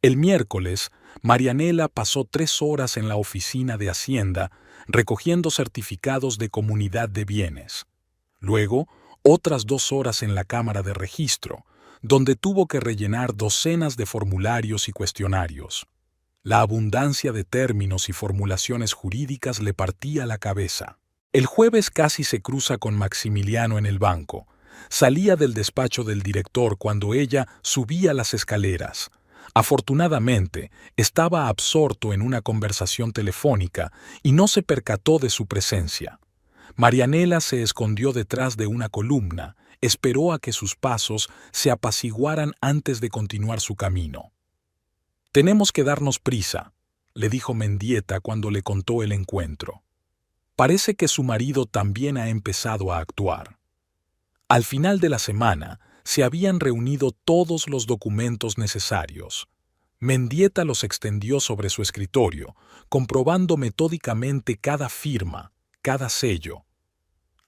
El miércoles, Marianela pasó 3 horas en la oficina de Hacienda recogiendo certificados de comunidad de bienes. Luego, otras 2 horas en la Cámara de Registro, donde tuvo que rellenar docenas de formularios y cuestionarios. La abundancia de términos y formulaciones jurídicas le partía la cabeza. El jueves casi se cruza con Maximiliano en el banco. Salía del despacho del director cuando ella subía las escaleras. Afortunadamente, estaba absorto en una conversación telefónica y no se percató de su presencia. Marianela se escondió detrás de una columna, esperó a que sus pasos se apaciguaran antes de continuar su camino. «Tenemos que darnos prisa», le dijo Mendieta cuando le contó el encuentro. Parece que su marido también ha empezado a actuar. Al final de la semana, se habían reunido todos los documentos necesarios. Mendieta los extendió sobre su escritorio, comprobando metódicamente cada firma, cada sello.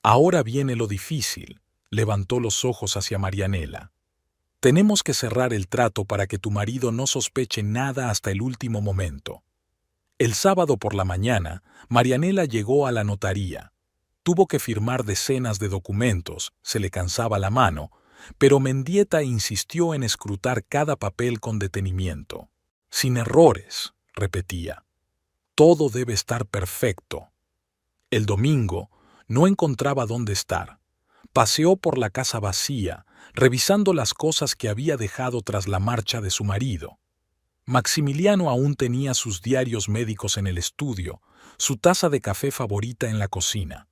Ahora viene lo difícil, levantó los ojos hacia Marianela. Tenemos que cerrar el trato para que tu marido no sospeche nada hasta el último momento. El sábado por la mañana, Marianela llegó a la notaría. Tuvo que firmar decenas de documentos, se le cansaba la mano, pero Mendieta insistió en escrutar cada papel con detenimiento. Sin errores, repetía. Todo debe estar perfecto. El domingo no encontraba dónde estar. Paseó por la casa vacía, revisando las cosas que había dejado tras la marcha de su marido. Maximiliano aún tenía sus diarios médicos en el estudio, su taza de café favorita en la cocina.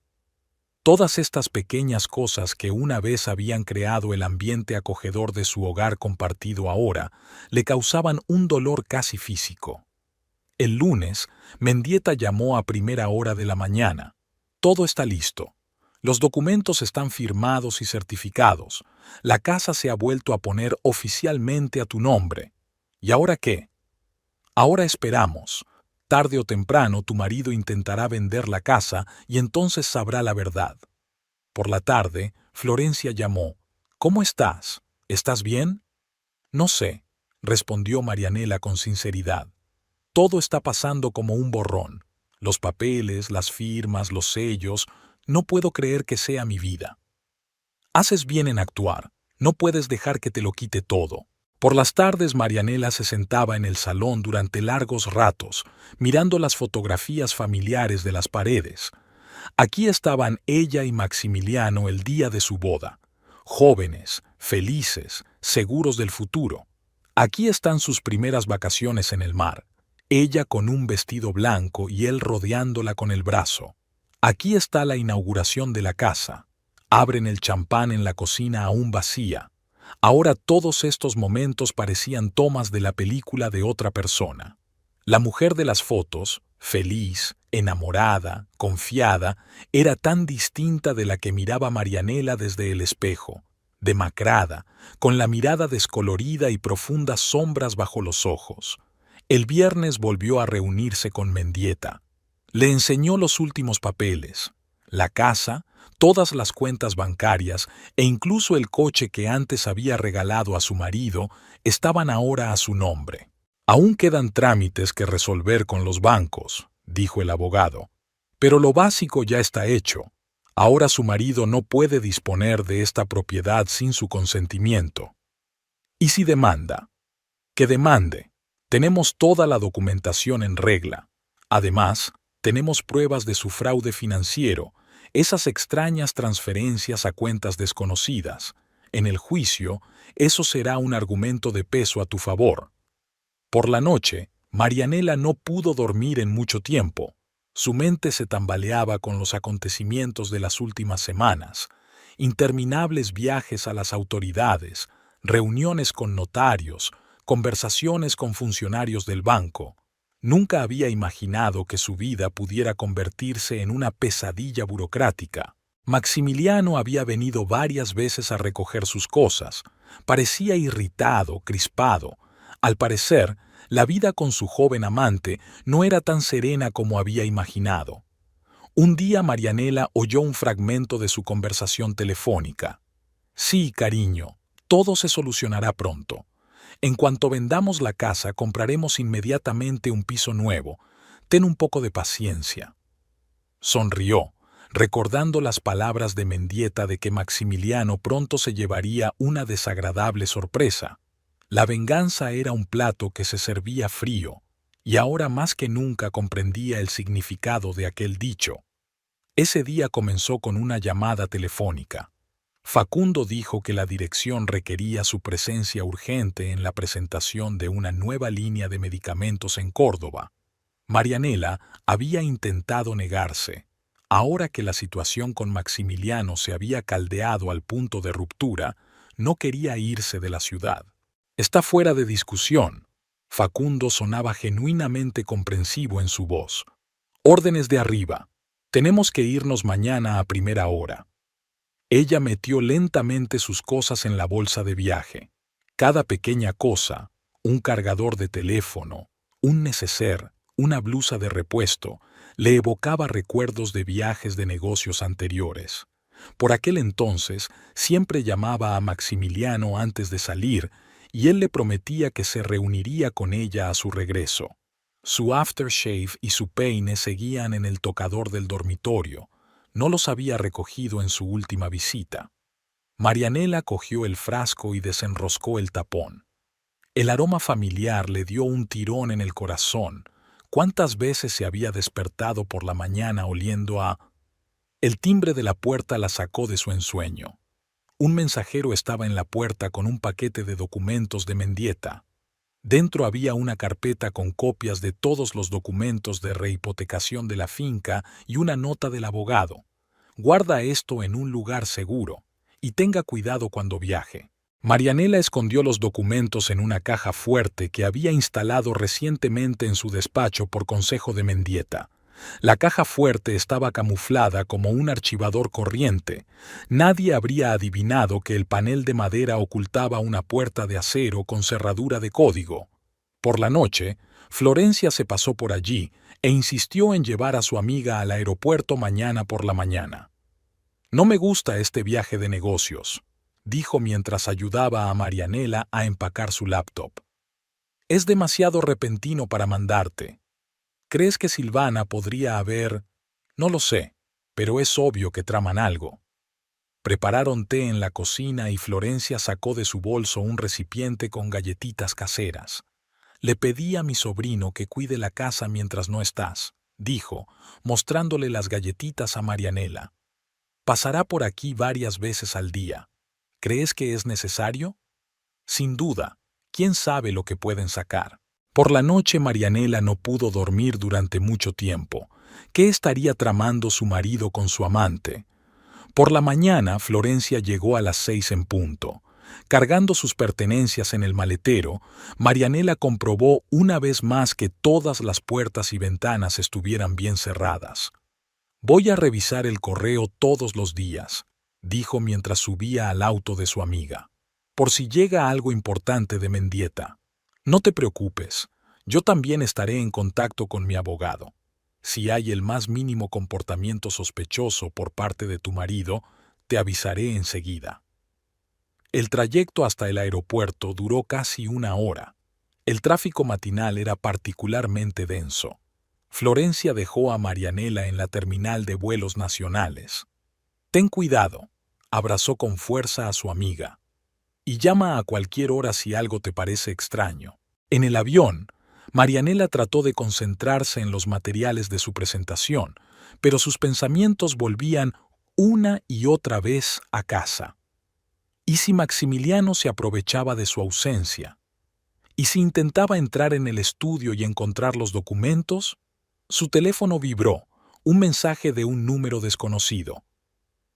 Todas estas pequeñas cosas que una vez habían creado el ambiente acogedor de su hogar compartido ahora, le causaban un dolor casi físico. El lunes, Mendieta llamó a primera hora de la mañana. Todo está listo. Los documentos están firmados y certificados. La casa se ha vuelto a poner oficialmente a tu nombre. ¿Y ahora qué? Ahora esperamos. Tarde o temprano tu marido intentará vender la casa y entonces sabrá la verdad. Por la tarde, Florencia llamó. ¿Cómo estás? ¿Estás bien? No sé, respondió Marianela con sinceridad. Todo está pasando como un borrón. Los papeles, las firmas, los sellos. No puedo creer que sea mi vida. Haces bien en actuar. No puedes dejar que te lo quite todo. Por las tardes Marianela se sentaba en el salón durante largos ratos, mirando las fotografías familiares de las paredes. Aquí estaban ella y Maximiliano el día de su boda, jóvenes, felices, seguros del futuro. Aquí están sus primeras vacaciones en el mar, ella con un vestido blanco y él rodeándola con el brazo. Aquí está la inauguración de la casa. Abren el champán en la cocina aún vacía. Ahora todos estos momentos parecían tomas de la película de otra persona. La mujer de las fotos, feliz, enamorada, confiada, era tan distinta de la que miraba Marianela desde el espejo, demacrada, con la mirada descolorida y profundas sombras bajo los ojos. El viernes volvió a reunirse con Mendieta. Le enseñó los últimos papeles, la casa, todas las cuentas bancarias e incluso el coche que antes había regalado a su marido estaban ahora a su nombre. Aún quedan trámites que resolver con los bancos, dijo el abogado, pero lo básico ya está hecho. Ahora su marido no puede disponer de esta propiedad sin su consentimiento. ¿Y si demanda? Que demande. Tenemos toda la documentación en regla. Además, tenemos pruebas de su fraude financiero, esas extrañas transferencias a cuentas desconocidas. En el juicio, eso será un argumento de peso a tu favor. Por la noche, Marianela no pudo dormir en mucho tiempo. Su mente se tambaleaba con los acontecimientos de las últimas semanas, interminables viajes a las autoridades, reuniones con notarios, conversaciones con funcionarios del banco. Nunca había imaginado que su vida pudiera convertirse en una pesadilla burocrática. Maximiliano había venido varias veces a recoger sus cosas. Parecía irritado, crispado. Al parecer, la vida con su joven amante no era tan serena como había imaginado. Un día Marianela oyó un fragmento de su conversación telefónica. Sí, cariño, todo se solucionará pronto. En cuanto vendamos la casa, compraremos inmediatamente un piso nuevo. Ten un poco de paciencia. Sonrió, recordando las palabras de Mendieta de que Maximiliano pronto se llevaría una desagradable sorpresa. La venganza era un plato que se servía frío, y ahora más que nunca comprendía el significado de aquel dicho. Ese día comenzó con una llamada telefónica. Facundo dijo que la dirección requería su presencia urgente en la presentación de una nueva línea de medicamentos en Córdoba. Marianela había intentado negarse. Ahora que la situación con Maximiliano se había caldeado al punto de ruptura, no quería irse de la ciudad. Está fuera de discusión. Facundo sonaba genuinamente comprensivo en su voz. Órdenes de arriba. Tenemos que irnos mañana a primera hora. Ella metió lentamente sus cosas en la bolsa de viaje. Cada pequeña cosa, un cargador de teléfono, un neceser, una blusa de repuesto, le evocaba recuerdos de viajes de negocios anteriores. Por aquel entonces, siempre llamaba a Maximiliano antes de salir y él le prometía que se reuniría con ella a su regreso. Su aftershave y su peine seguían en el tocador del dormitorio. No los había recogido en su última visita. Marianela cogió el frasco y desenroscó el tapón. El aroma familiar le dio un tirón en el corazón. ¿Cuántas veces se había despertado por la mañana oliendo a...? El timbre de la puerta la sacó de su ensueño. Un mensajero estaba en la puerta con un paquete de documentos de Mendieta. Dentro había una carpeta con copias de todos los documentos de rehipotecación de la finca y una nota del abogado. Guarda esto en un lugar seguro y tenga cuidado cuando viaje. Marianela escondió los documentos en una caja fuerte que había instalado recientemente en su despacho por consejo de Mendieta. La caja fuerte estaba camuflada como un archivador corriente. Nadie habría adivinado que el panel de madera ocultaba una puerta de acero con cerradura de código. Por la noche, Florencia se pasó por allí e insistió en llevar a su amiga al aeropuerto mañana por la mañana. «No me gusta este viaje de negocios», dijo mientras ayudaba a Marianela a empacar su laptop. «Es demasiado repentino para mandarte. ¿Crees que Silvana podría haber...? No lo sé, pero es obvio que traman algo». Prepararon té en la cocina y Florencia sacó de su bolso un recipiente con galletitas caseras. «Le pedí a mi sobrino que cuide la casa mientras no estás», dijo, mostrándole las galletitas a Marianela. «Pasará por aquí varias veces al día. ¿Crees que es necesario?» «Sin duda. ¿Quién sabe lo que pueden sacar?» Por la noche Marianela no pudo dormir durante mucho tiempo. ¿Qué estaría tramando su marido con su amante? Por la mañana Florencia llegó a las 6 en punto. Cargando sus pertenencias en el maletero, Marianela comprobó una vez más que todas las puertas y ventanas estuvieran bien cerradas. «Voy a revisar el correo todos los días», dijo mientras subía al auto de su amiga. «Por si llega algo importante de Mendieta. No te preocupes, Yo también estaré en contacto con mi abogado. Si hay el más mínimo comportamiento sospechoso por parte de tu marido, te avisaré enseguida. El trayecto hasta el aeropuerto duró casi 1 hora. El tráfico matinal era particularmente denso. Florencia dejó a Marianela en la terminal de vuelos nacionales. Ten cuidado, abrazó con fuerza a su amiga. Y llama a cualquier hora si algo te parece extraño. En el avión, Marianela trató de concentrarse en los materiales de su presentación, pero sus pensamientos volvían una y otra vez a casa. ¿Y si Maximiliano se aprovechaba de su ausencia? ¿Y si intentaba entrar en el estudio y encontrar los documentos? Su teléfono vibró, un mensaje de un número desconocido.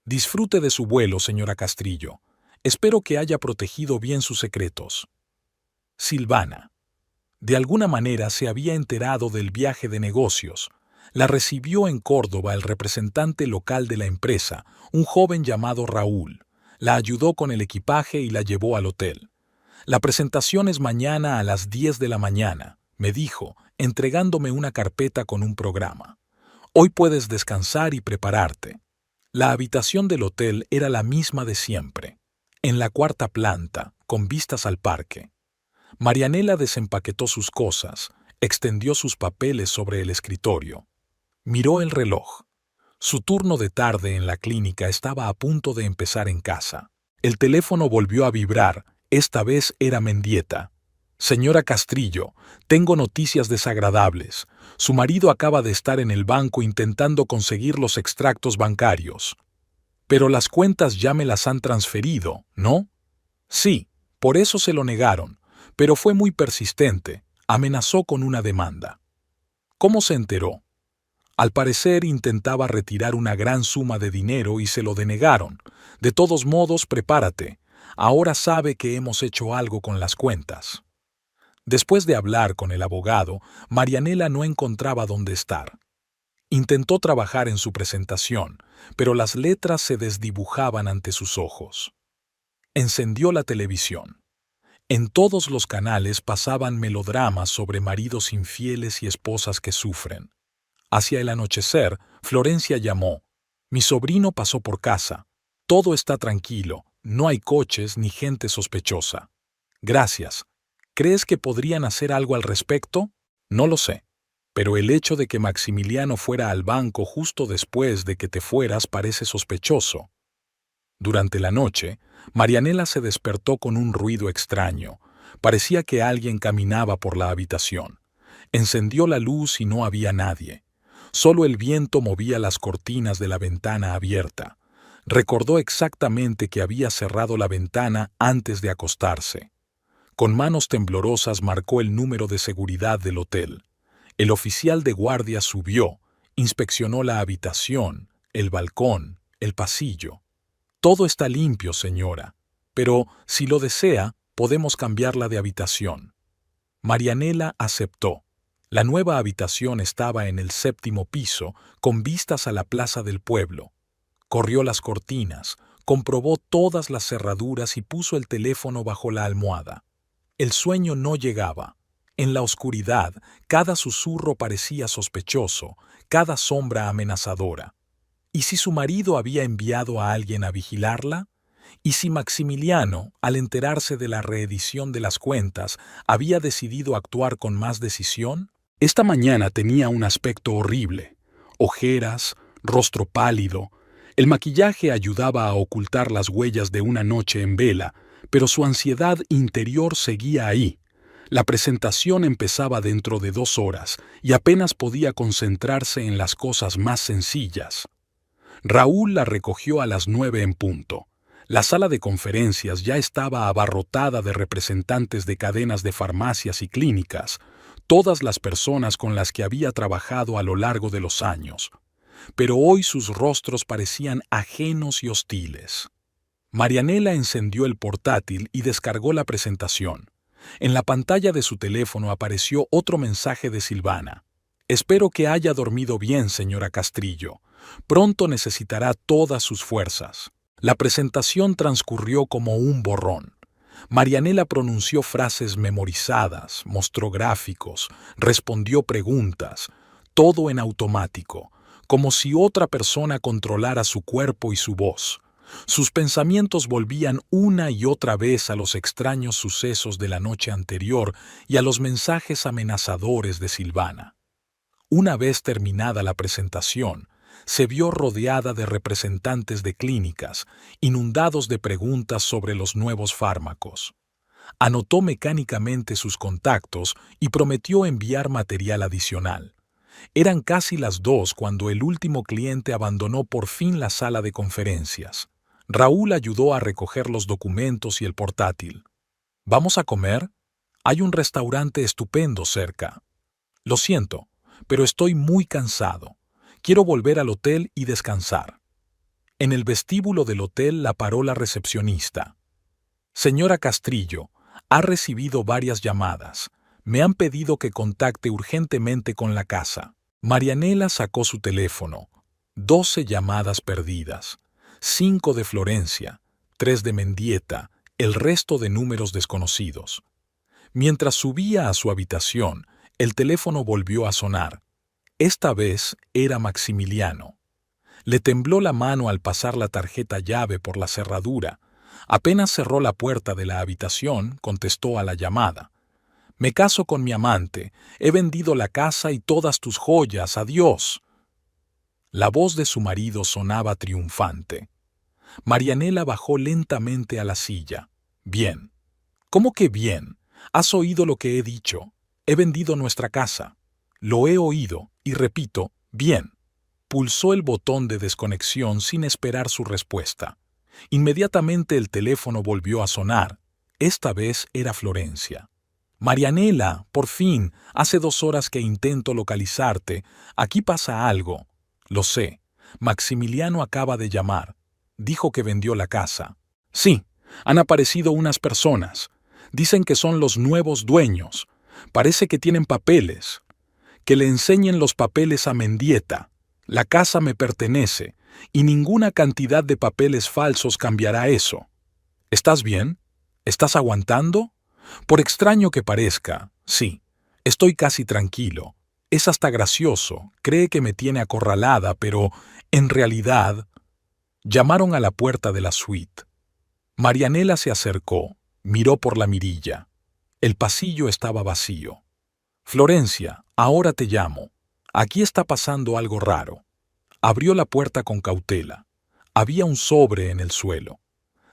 Disfrute de su vuelo, señora Castrillo. Espero que haya protegido bien sus secretos. Silvana. De alguna manera se había enterado del viaje de negocios. La recibió en Córdoba el representante local de la empresa, un joven llamado Raúl. La ayudó con el equipaje y la llevó al hotel. La presentación es mañana a las 10 de la mañana, me dijo, entregándome una carpeta con un programa. Hoy puedes descansar y prepararte. La habitación del hotel era la misma de siempre, en la 4ª planta, con vistas al parque. Marianela desempaquetó sus cosas, extendió sus papeles sobre el escritorio. Miró el reloj. Su turno de tarde en la clínica estaba a punto de empezar en casa. El teléfono volvió a vibrar, esta vez era Mendieta. Señora Castrillo, tengo noticias desagradables. Su marido acaba de estar en el banco intentando conseguir los extractos bancarios. Pero las cuentas ya me las han transferido, ¿no? Sí, por eso se lo negaron, pero fue muy persistente, amenazó con una demanda. ¿Cómo se enteró? Al parecer intentaba retirar una gran suma de dinero y se lo denegaron. De todos modos, prepárate. Ahora sabe que hemos hecho algo con las cuentas. Después de hablar con el abogado, Marianela no encontraba dónde estar. Intentó trabajar en su presentación, pero las letras se desdibujaban ante sus ojos. Encendió la televisión. En todos los canales pasaban melodramas sobre maridos infieles y esposas que sufren. Hacia el anochecer, Florencia llamó. Mi sobrino pasó por casa. Todo está tranquilo, no hay coches ni gente sospechosa. Gracias. ¿Crees que podrían hacer algo al respecto? No lo sé. Pero el hecho de que Maximiliano fuera al banco justo después de que te fueras parece sospechoso. Durante la noche, Marianela se despertó con un ruido extraño. Parecía que alguien caminaba por la habitación. Encendió la luz y no había nadie. Solo el viento movía las cortinas de la ventana abierta. Recordó exactamente que había cerrado la ventana antes de acostarse. Con manos temblorosas marcó el número de seguridad del hotel. El oficial de guardia subió, inspeccionó la habitación, el balcón, el pasillo. Todo está limpio, señora, pero si lo desea, podemos cambiarla de habitación. Marianela aceptó. La nueva habitación estaba en el 7º piso, con vistas a la plaza del pueblo. Corrió las cortinas, comprobó todas las cerraduras y puso el teléfono bajo la almohada. El sueño no llegaba. En la oscuridad, cada susurro parecía sospechoso, cada sombra amenazadora. ¿Y si su marido había enviado a alguien a vigilarla? ¿Y si Maximiliano, al enterarse de la reedición de las cuentas, había decidido actuar con más decisión? Esta mañana tenía un aspecto horrible. Ojeras, rostro pálido. El maquillaje ayudaba a ocultar las huellas de una noche en vela, pero su ansiedad interior seguía ahí. La presentación empezaba dentro de 2 horas y apenas podía concentrarse en las cosas más sencillas. Raúl la recogió a las 9 en punto. La sala de conferencias ya estaba abarrotada de representantes de cadenas de farmacias y clínicas, todas las personas con las que había trabajado a lo largo de los años. Pero hoy sus rostros parecían ajenos y hostiles. Marianela encendió el portátil y descargó la presentación. En la pantalla de su teléfono apareció otro mensaje de Silvana. Espero que haya dormido bien, señora Castrillo. Pronto necesitará todas sus fuerzas. La presentación transcurrió como un borrón. Marianela pronunció frases memorizadas, mostró gráficos, respondió preguntas, todo en automático, como si otra persona controlara su cuerpo y su voz. Sus pensamientos volvían una y otra vez a los extraños sucesos de la noche anterior y a los mensajes amenazadores de Silvana. Una vez terminada la presentación, se vio rodeada de representantes de clínicas, inundados de preguntas sobre los nuevos fármacos. Anotó mecánicamente sus contactos y prometió enviar material adicional. Eran casi las 2 cuando el último cliente abandonó por fin la sala de conferencias. Raúl ayudó a recoger los documentos y el portátil. ¿Vamos a comer? Hay un restaurante estupendo cerca. Lo siento, pero estoy muy cansado. Quiero volver al hotel y descansar. En el vestíbulo del hotel la paró la recepcionista. Señora Castrillo, ha recibido varias llamadas. Me han pedido que contacte urgentemente con la casa. Marianela sacó su teléfono. 12 llamadas perdidas. 5 de Florencia, 3 de Mendieta, el resto de números desconocidos. Mientras subía a su habitación, el teléfono volvió a sonar. Esta vez era Maximiliano. Le tembló la mano al pasar la tarjeta llave por la cerradura. Apenas cerró la puerta de la habitación, contestó a la llamada. Me caso con mi amante, he vendido la casa y todas tus joyas, adiós. La voz de su marido sonaba triunfante. Marianela bajó lentamente a la silla. Bien. ¿Cómo que bien? ¿Has oído lo que he dicho? He vendido nuestra casa. Lo he oído, y repito, bien. Pulsó el botón de desconexión sin esperar su respuesta. Inmediatamente el teléfono volvió a sonar. Esta vez era Florencia. Marianela, por fin, hace 2 horas que intento localizarte. Aquí pasa algo. Lo sé. Maximiliano acaba de llamar. Dijo que vendió la casa. Sí, han aparecido unas personas. Dicen que son los nuevos dueños. Parece que tienen papeles. Que le enseñen los papeles a Mendieta. La casa me pertenece, y ninguna cantidad de papeles falsos cambiará eso. ¿Estás bien? ¿Estás aguantando? Por extraño que parezca, sí, estoy casi tranquilo. Es hasta gracioso, cree que me tiene acorralada, pero, en realidad... Llamaron a la puerta de la suite. Marianela se acercó, miró por la mirilla. El pasillo estaba vacío. Florencia, ahora te llamo. Aquí está pasando algo raro. Abrió la puerta con cautela. Había un sobre en el suelo.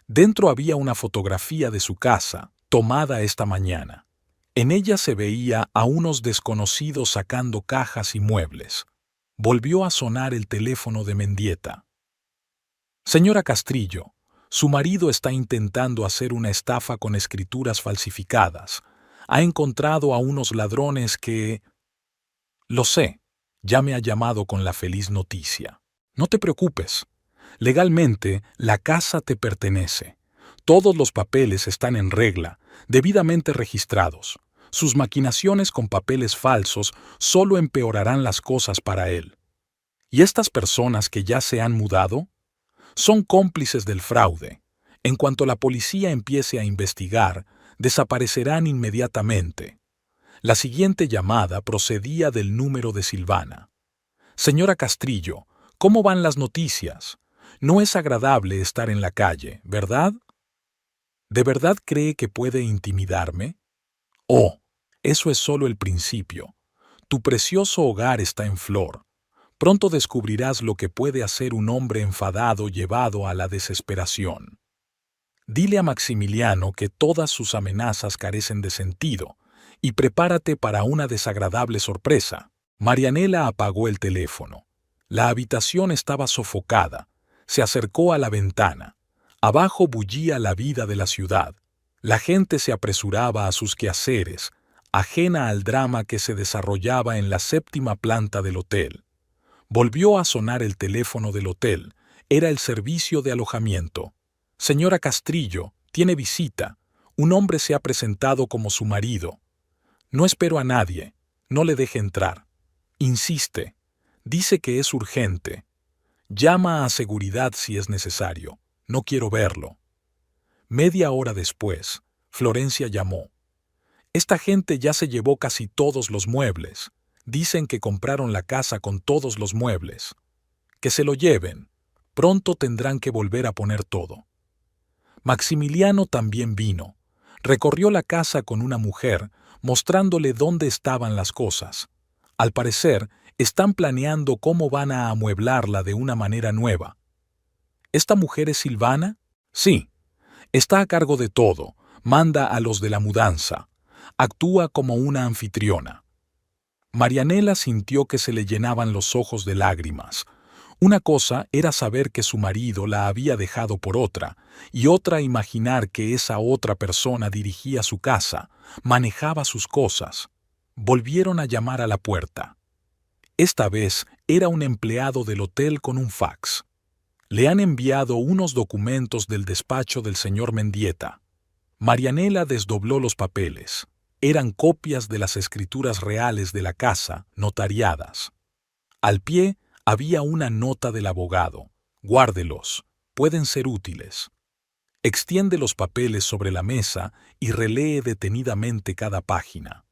Dentro había una fotografía de su casa, tomada esta mañana. En ella se veía a unos desconocidos sacando cajas y muebles. Volvió a sonar el teléfono de Mendieta. Señora Castrillo, su marido está intentando hacer una estafa con escrituras falsificadas. Ha encontrado a unos ladrones que... Lo sé, ya me ha llamado con la feliz noticia. No te preocupes. Legalmente, la casa te pertenece. Todos los papeles están en regla, debidamente registrados. Sus maquinaciones con papeles falsos solo empeorarán las cosas para él. ¿Y estas personas que ya se han mudado? Son cómplices del fraude. En cuanto la policía empiece a investigar, desaparecerán inmediatamente. La siguiente llamada procedía del número de Silvana. Señora Castrillo, ¿cómo van las noticias? No es agradable estar en la calle, ¿verdad? ¿De verdad cree que puede intimidarme? Oh, eso es solo el principio. Tu precioso hogar está en flor. Pronto descubrirás lo que puede hacer un hombre enfadado llevado a la desesperación. Dile a Maximiliano que todas sus amenazas carecen de sentido y prepárate para una desagradable sorpresa. Marianela apagó el teléfono. La habitación estaba sofocada. Se acercó a la ventana. Abajo bullía la vida de la ciudad. La gente se apresuraba a sus quehaceres, ajena al drama que se desarrollaba en la 7ª planta del hotel. Volvió a sonar el teléfono del hotel. Era el servicio de alojamiento. Señora Castrillo, tiene visita. Un hombre se ha presentado como su marido. No espero a nadie. No le deje entrar. Insiste. Dice que es urgente. Llama a seguridad si es necesario. No quiero verlo. Media hora después, Florencia llamó. Esta gente ya se llevó casi todos los muebles. Dicen que compraron la casa con todos los muebles. Que se lo lleven. Pronto tendrán que volver a poner todo. Maximiliano también vino. Recorrió la casa con una mujer, mostrándole dónde estaban las cosas. Al parecer, están planeando cómo van a amueblarla de una manera nueva. ¿Esta mujer es Silvana? Sí. Está a cargo de todo, manda a los de la mudanza. Actúa como una anfitriona. Marianela sintió que se le llenaban los ojos de lágrimas. Una cosa era saber que su marido la había dejado por otra, y otra imaginar que esa otra persona dirigía su casa, manejaba sus cosas. Volvieron a llamar a la puerta. Esta vez era un empleado del hotel con un fax. Le han enviado unos documentos del despacho del señor Mendieta. Marianela desdobló los papeles. Eran copias de las escrituras reales de la casa, notariadas. Al pie había una nota del abogado. Guárdelos, pueden ser útiles. Extiende los papeles sobre la mesa y relee detenidamente cada página.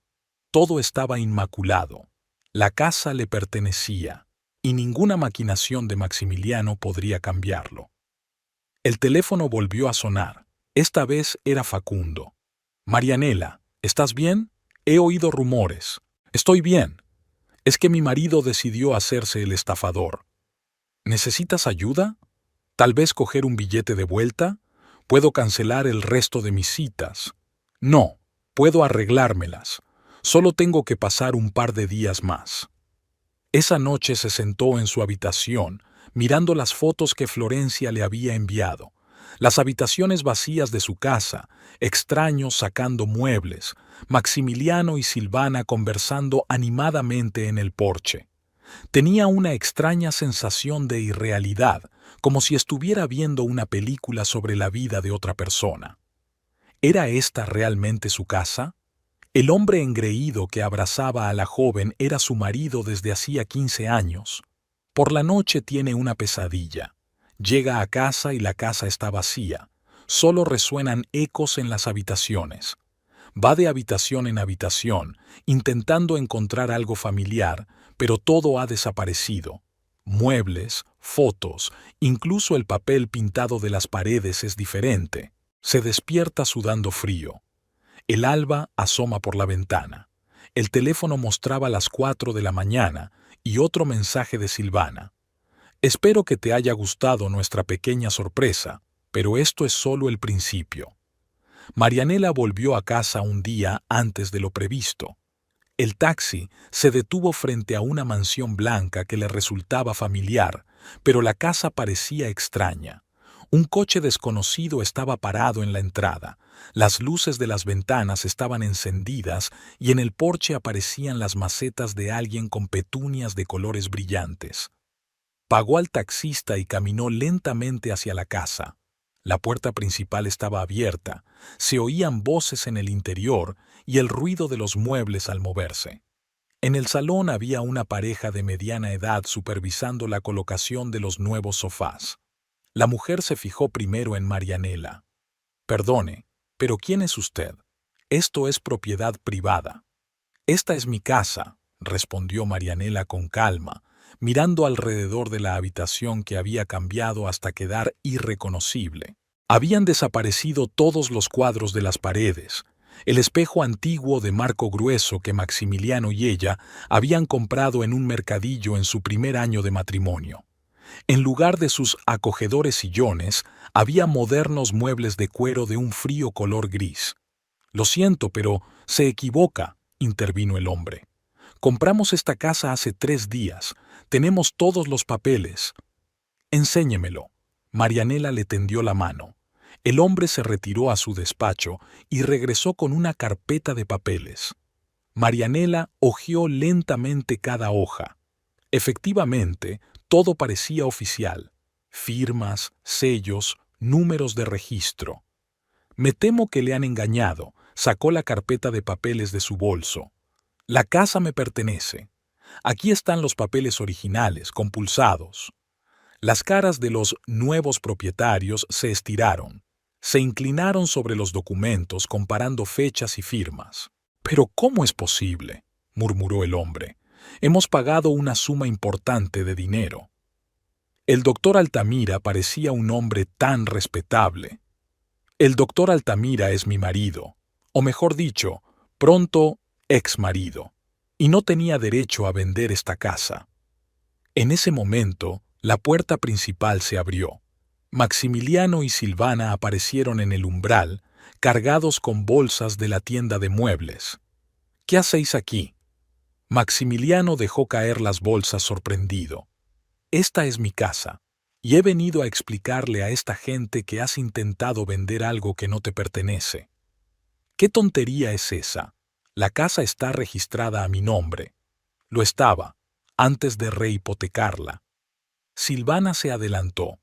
Todo estaba inmaculado. La casa le pertenecía, y ninguna maquinación de Maximiliano podría cambiarlo. El teléfono volvió a sonar. Esta vez era Facundo. Marianela, ¿estás bien? He oído rumores. Estoy bien. Es que mi marido decidió hacerse el estafador. ¿Necesitas ayuda? ¿Tal vez coger un billete de vuelta? ¿Puedo cancelar el resto de mis citas? No, puedo arreglármelas. Solo tengo que pasar un par de días más. Esa noche se sentó en su habitación, mirando las fotos que Florencia le había enviado, las habitaciones vacías de su casa, extraños sacando muebles, Maximiliano y Silvana conversando animadamente en el porche. Tenía una extraña sensación de irrealidad, como si estuviera viendo una película sobre la vida de otra persona. ¿Era esta realmente su casa? El hombre engreído que abrazaba a la joven era su marido desde hacía 15 años. Por la noche tiene una pesadilla. Llega a casa y la casa está vacía. Solo resuenan ecos en las habitaciones. Va de habitación en habitación, intentando encontrar algo familiar, pero todo ha desaparecido. Muebles, fotos, incluso el papel pintado de las paredes es diferente. Se despierta sudando frío. El alba asoma por la ventana. El teléfono mostraba las 4 de la mañana y otro mensaje de Silvana. Espero que te haya gustado nuestra pequeña sorpresa, pero esto es solo el principio. Marianela volvió a casa un día antes de lo previsto. El taxi se detuvo frente a una mansión blanca que le resultaba familiar, pero la casa parecía extraña. Un coche desconocido estaba parado en la entrada. Las luces de las ventanas estaban encendidas y en el porche aparecían las macetas de alguien con petunias de colores brillantes. Pagó al taxista y caminó lentamente hacia la casa. La puerta principal estaba abierta, se oían voces en el interior y el ruido de los muebles al moverse. En el salón había una pareja de mediana edad supervisando la colocación de los nuevos sofás. La mujer se fijó primero en Marianela. «Perdone, pero ¿quién es usted? Esto es propiedad privada». «Esta es mi casa», respondió Marianela con calma, mirando alrededor de la habitación que había cambiado hasta quedar irreconocible. Habían desaparecido todos los cuadros de las paredes, el espejo antiguo de marco grueso que Maximiliano y ella habían comprado en un mercadillo en su primer año de matrimonio. En lugar de sus acogedores sillones, había modernos muebles de cuero de un frío color gris. «Lo siento, pero se equivoca», intervino el hombre. «Compramos esta casa hace 3 días. Tenemos todos los papeles». «Enséñemelo». Marianela le tendió la mano. El hombre se retiró a su despacho y regresó con una carpeta de papeles. Marianela hojeó lentamente cada hoja. Efectivamente, todo parecía oficial. Firmas, sellos, números de registro. «Me temo que le han engañado», sacó la carpeta de papeles de su bolso. «La casa me pertenece. Aquí están los papeles originales, compulsados». Las caras de los nuevos propietarios se estiraron. Se inclinaron sobre los documentos comparando fechas y firmas. «¿Pero cómo es posible?», murmuró el hombre. «Hemos pagado una suma importante de dinero». El doctor Altamira parecía un hombre tan respetable. «El doctor Altamira es mi marido, o mejor dicho, pronto ex marido, y no tenía derecho a vender esta casa». En ese momento, la puerta principal se abrió. Maximiliano y Silvana aparecieron en el umbral, cargados con bolsas de la tienda de muebles. «¿Qué hacéis aquí?». Maximiliano dejó caer las bolsas sorprendido. «Esta es mi casa, y he venido a explicarle a esta gente que has intentado vender algo que no te pertenece». «¿Qué tontería es esa? La casa está registrada a mi nombre». Lo estaba, antes de rehipotecarla. Silvana se adelantó.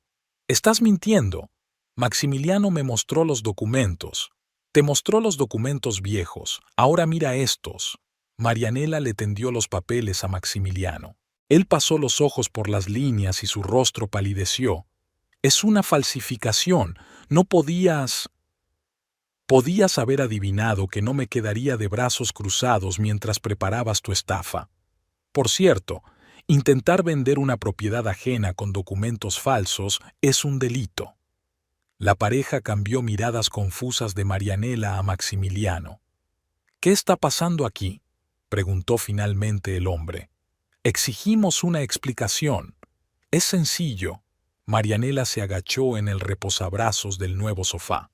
«Estás mintiendo. Maximiliano me mostró los documentos». «Te mostró los documentos viejos. Ahora mira estos». Marianela le tendió los papeles a Maximiliano. Él pasó los ojos por las líneas y su rostro palideció. «Es una falsificación. No podías haber adivinado que no me quedaría de brazos cruzados mientras preparabas tu estafa. Por cierto, intentar vender una propiedad ajena con documentos falsos es un delito». La pareja cambió miradas confusas de Marianela a Maximiliano. «¿Qué está pasando aquí?», preguntó finalmente el hombre. «Exigimos una explicación». «Es sencillo». Marianela se agachó en el reposabrazos del nuevo sofá.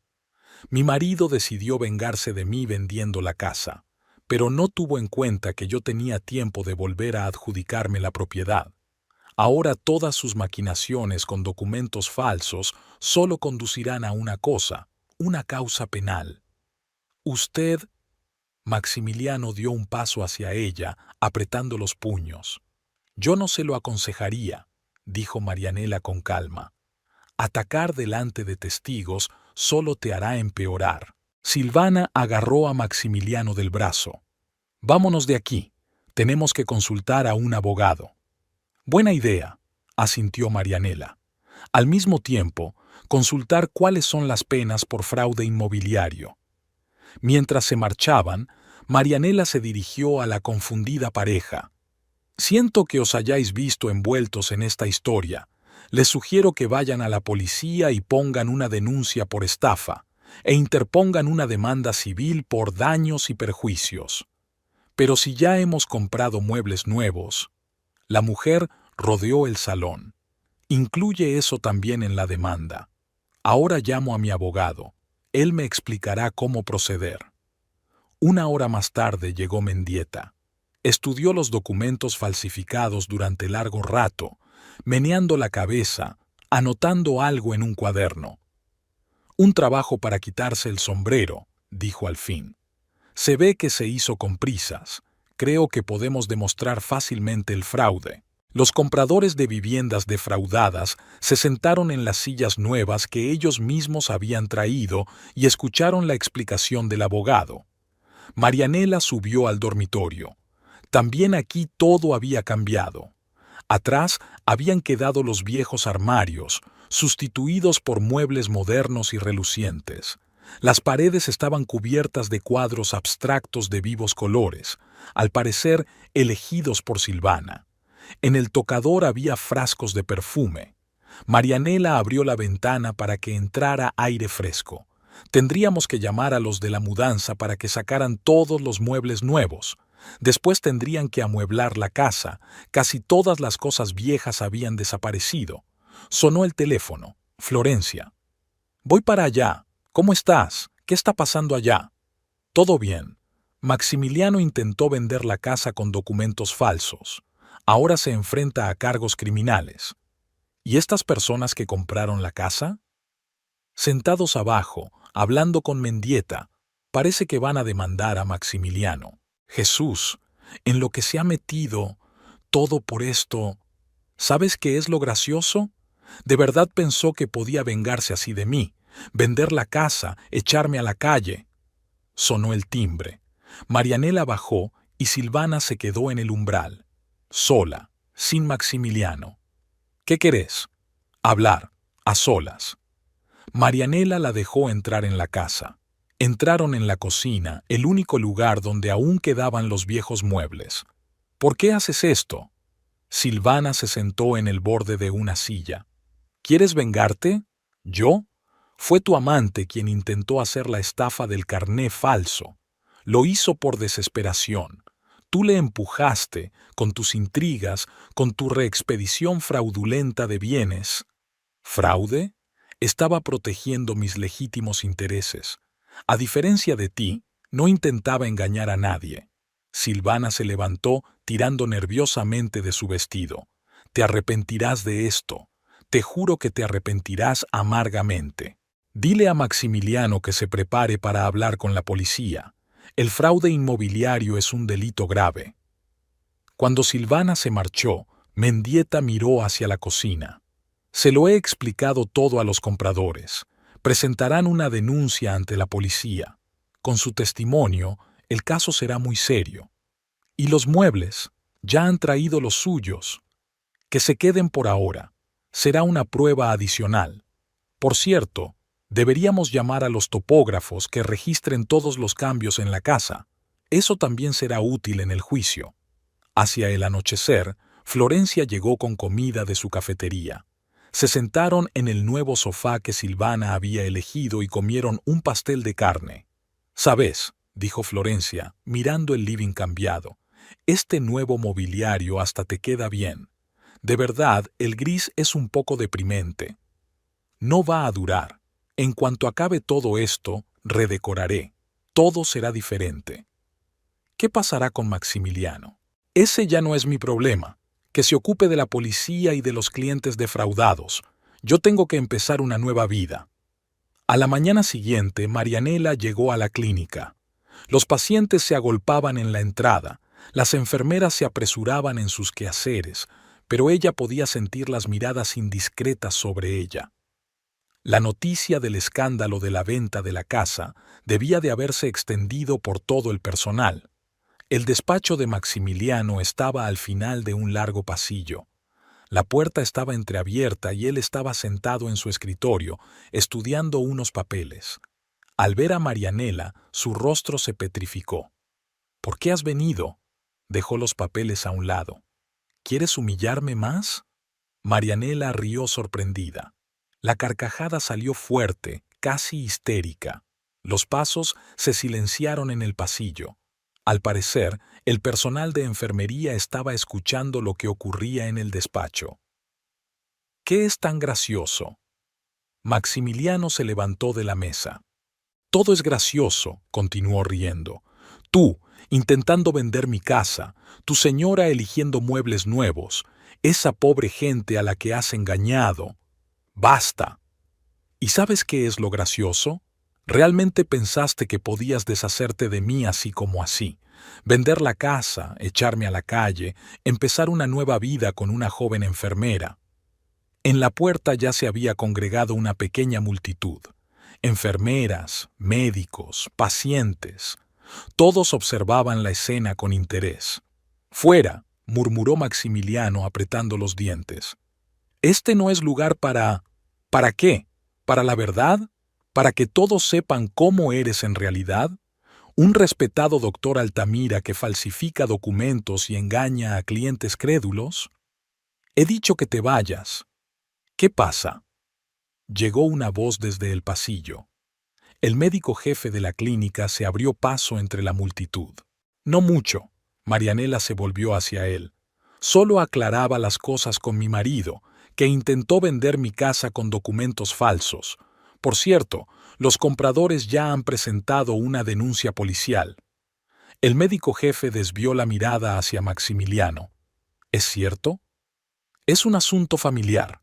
«Mi marido decidió vengarse de mí vendiendo la casa, pero no tuvo en cuenta que yo tenía tiempo de volver a adjudicarme la propiedad. Ahora todas sus maquinaciones con documentos falsos solo conducirán a una cosa, una causa penal. Usted...». Maximiliano dio un paso hacia ella, apretando los puños. «Yo no se lo aconsejaría», dijo Marianela con calma. «Atacar delante de testigos solo te hará empeorar». Silvana agarró a Maximiliano del brazo. «Vámonos de aquí. Tenemos que consultar a un abogado». «Buena idea», asintió Marianela. «Al mismo tiempo, consultar cuáles son las penas por fraude inmobiliario». Mientras se marchaban, Marianela se dirigió a la confundida pareja. «Siento que os hayáis visto envueltos en esta historia. Les sugiero que vayan a la policía y pongan una denuncia por estafa, e interpongan una demanda civil por daños y perjuicios. Pero si ya hemos comprado muebles nuevos». La mujer rodeó el salón. «Incluye eso también en la demanda. Ahora llamo a mi abogado. Él me explicará cómo proceder». Una hora más tarde llegó Mendieta. Estudió los documentos falsificados durante largo rato, meneando la cabeza, anotando algo en un cuaderno. «Un trabajo para quitarse el sombrero», dijo al fin. «Se ve que se hizo con prisas. Creo que podemos demostrar fácilmente el fraude». Los compradores de viviendas defraudadas se sentaron en las sillas nuevas que ellos mismos habían traído y escucharon la explicación del abogado. Marianela subió al dormitorio. También aquí todo había cambiado. Atrás habían quedado los viejos armarios, sustituidos por muebles modernos y relucientes. Las paredes estaban cubiertas de cuadros abstractos de vivos colores, al parecer elegidos por Silvana. En el tocador había frascos de perfume. Marianela abrió la ventana para que entrara aire fresco. Tendríamos que llamar a los de la mudanza para que sacaran todos los muebles nuevos. Después tendrían que amueblar la casa. Casi todas las cosas viejas habían desaparecido. Sonó el teléfono. Florencia. «Voy para allá. ¿Cómo estás? ¿Qué está pasando allá?» «Todo bien». Maximiliano intentó vender la casa con documentos falsos. Ahora se enfrenta a cargos criminales. ¿Y estas personas que compraron la casa? Sentados abajo, hablando con Mendieta, parece que van a demandar a Maximiliano. Jesús, en lo que se ha metido, todo por esto. ¿Sabes qué es lo gracioso? De verdad pensó que podía vengarse así de mí, vender la casa, echarme a la calle. Sonó el timbre. Marianela bajó y Silvana se quedó en el umbral. Sola, sin Maximiliano. «¿Qué querés?» «Hablar, a solas». Marianela la dejó entrar en la casa. Entraron en la cocina, el único lugar donde aún quedaban los viejos muebles. ¿Por qué haces esto? Silvana se sentó en el borde de una silla. ¿Quieres vengarte? ¿Yo? Fue tu amante quien intentó hacer la estafa del carné falso. Lo hizo por desesperación. Tú le empujaste, con tus intrigas, con tu reexpedición fraudulenta de bienes. ¿Fraude? Estaba protegiendo mis legítimos intereses. A diferencia de ti, no intentaba engañar a nadie. Silvana se levantó, tirando nerviosamente de su vestido. Te arrepentirás de esto. Te juro que te arrepentirás amargamente. Dile a Maximiliano que se prepare para hablar con la policía. El fraude inmobiliario es un delito grave. Cuando Silvana se marchó, Mendieta miró hacia la cocina. Se lo he explicado todo a los compradores. Presentarán una denuncia ante la policía. Con su testimonio, el caso será muy serio. Y los muebles, ya han traído los suyos. Que se queden por ahora. Será una prueba adicional. Por cierto, deberíamos llamar a los topógrafos que registren todos los cambios en la casa. Eso también será útil en el juicio. Hacia el anochecer, Florencia llegó con comida de su cafetería. Se sentaron en el nuevo sofá que Silvana había elegido y comieron un pastel de carne. «¿Sabes?», dijo Florencia, mirando el living cambiado, «este nuevo mobiliario hasta te queda bien. De verdad, el gris es un poco deprimente. No va a durar. En cuanto acabe todo esto, redecoraré. Todo será diferente». «¿Qué pasará con Maximiliano?» «Ese ya no es mi problema. Que se ocupe de la policía y de los clientes defraudados. Yo tengo que empezar una nueva vida». A la mañana siguiente, Marianela llegó a la clínica. Los pacientes se agolpaban en la entrada, las enfermeras se apresuraban en sus quehaceres, pero ella podía sentir las miradas indiscretas sobre ella. La noticia del escándalo de la venta de la casa debía de haberse extendido por todo el personal. El despacho de Maximiliano estaba al final de un largo pasillo. La puerta estaba entreabierta y él estaba sentado en su escritorio, estudiando unos papeles. Al ver a Marianela, su rostro se petrificó. «¿Por qué has venido?». Dejó los papeles a un lado. «¿Quieres humillarme más?». Marianela rió sorprendida. La carcajada salió fuerte, casi histérica. Los pasos se silenciaron en el pasillo. Al parecer, el personal de enfermería estaba escuchando lo que ocurría en el despacho. «¿Qué es tan gracioso?». Maximiliano se levantó de la mesa. «Todo es gracioso», continuó riendo. «Tú, intentando vender mi casa, tu señora eligiendo muebles nuevos, esa pobre gente a la que has engañado. ¡Basta! ¿Y sabes qué es lo gracioso? Realmente pensaste que podías deshacerte de mí así como así, vender la casa, echarme a la calle, empezar una nueva vida con una joven enfermera». En la puerta ya se había congregado una pequeña multitud. Enfermeras, médicos, pacientes. Todos observaban la escena con interés. «Fuera», murmuró Maximiliano apretando los dientes. «Este no es lugar para... ¿Para qué? ¿Para la verdad? ¿Para que todos sepan cómo eres en realidad? ¿Un respetado doctor Altamira que falsifica documentos y engaña a clientes crédulos? He dicho que te vayas». «¿Qué pasa?». Llegó una voz desde el pasillo. El médico jefe de la clínica se abrió paso entre la multitud. «No mucho». Marianela se volvió hacia él. «Solo aclaraba las cosas con mi marido, que intentó vender mi casa con documentos falsos. Por cierto, los compradores ya han presentado una denuncia policial». El médico jefe desvió la mirada hacia Maximiliano. «¿Es cierto?». «Es un asunto familiar,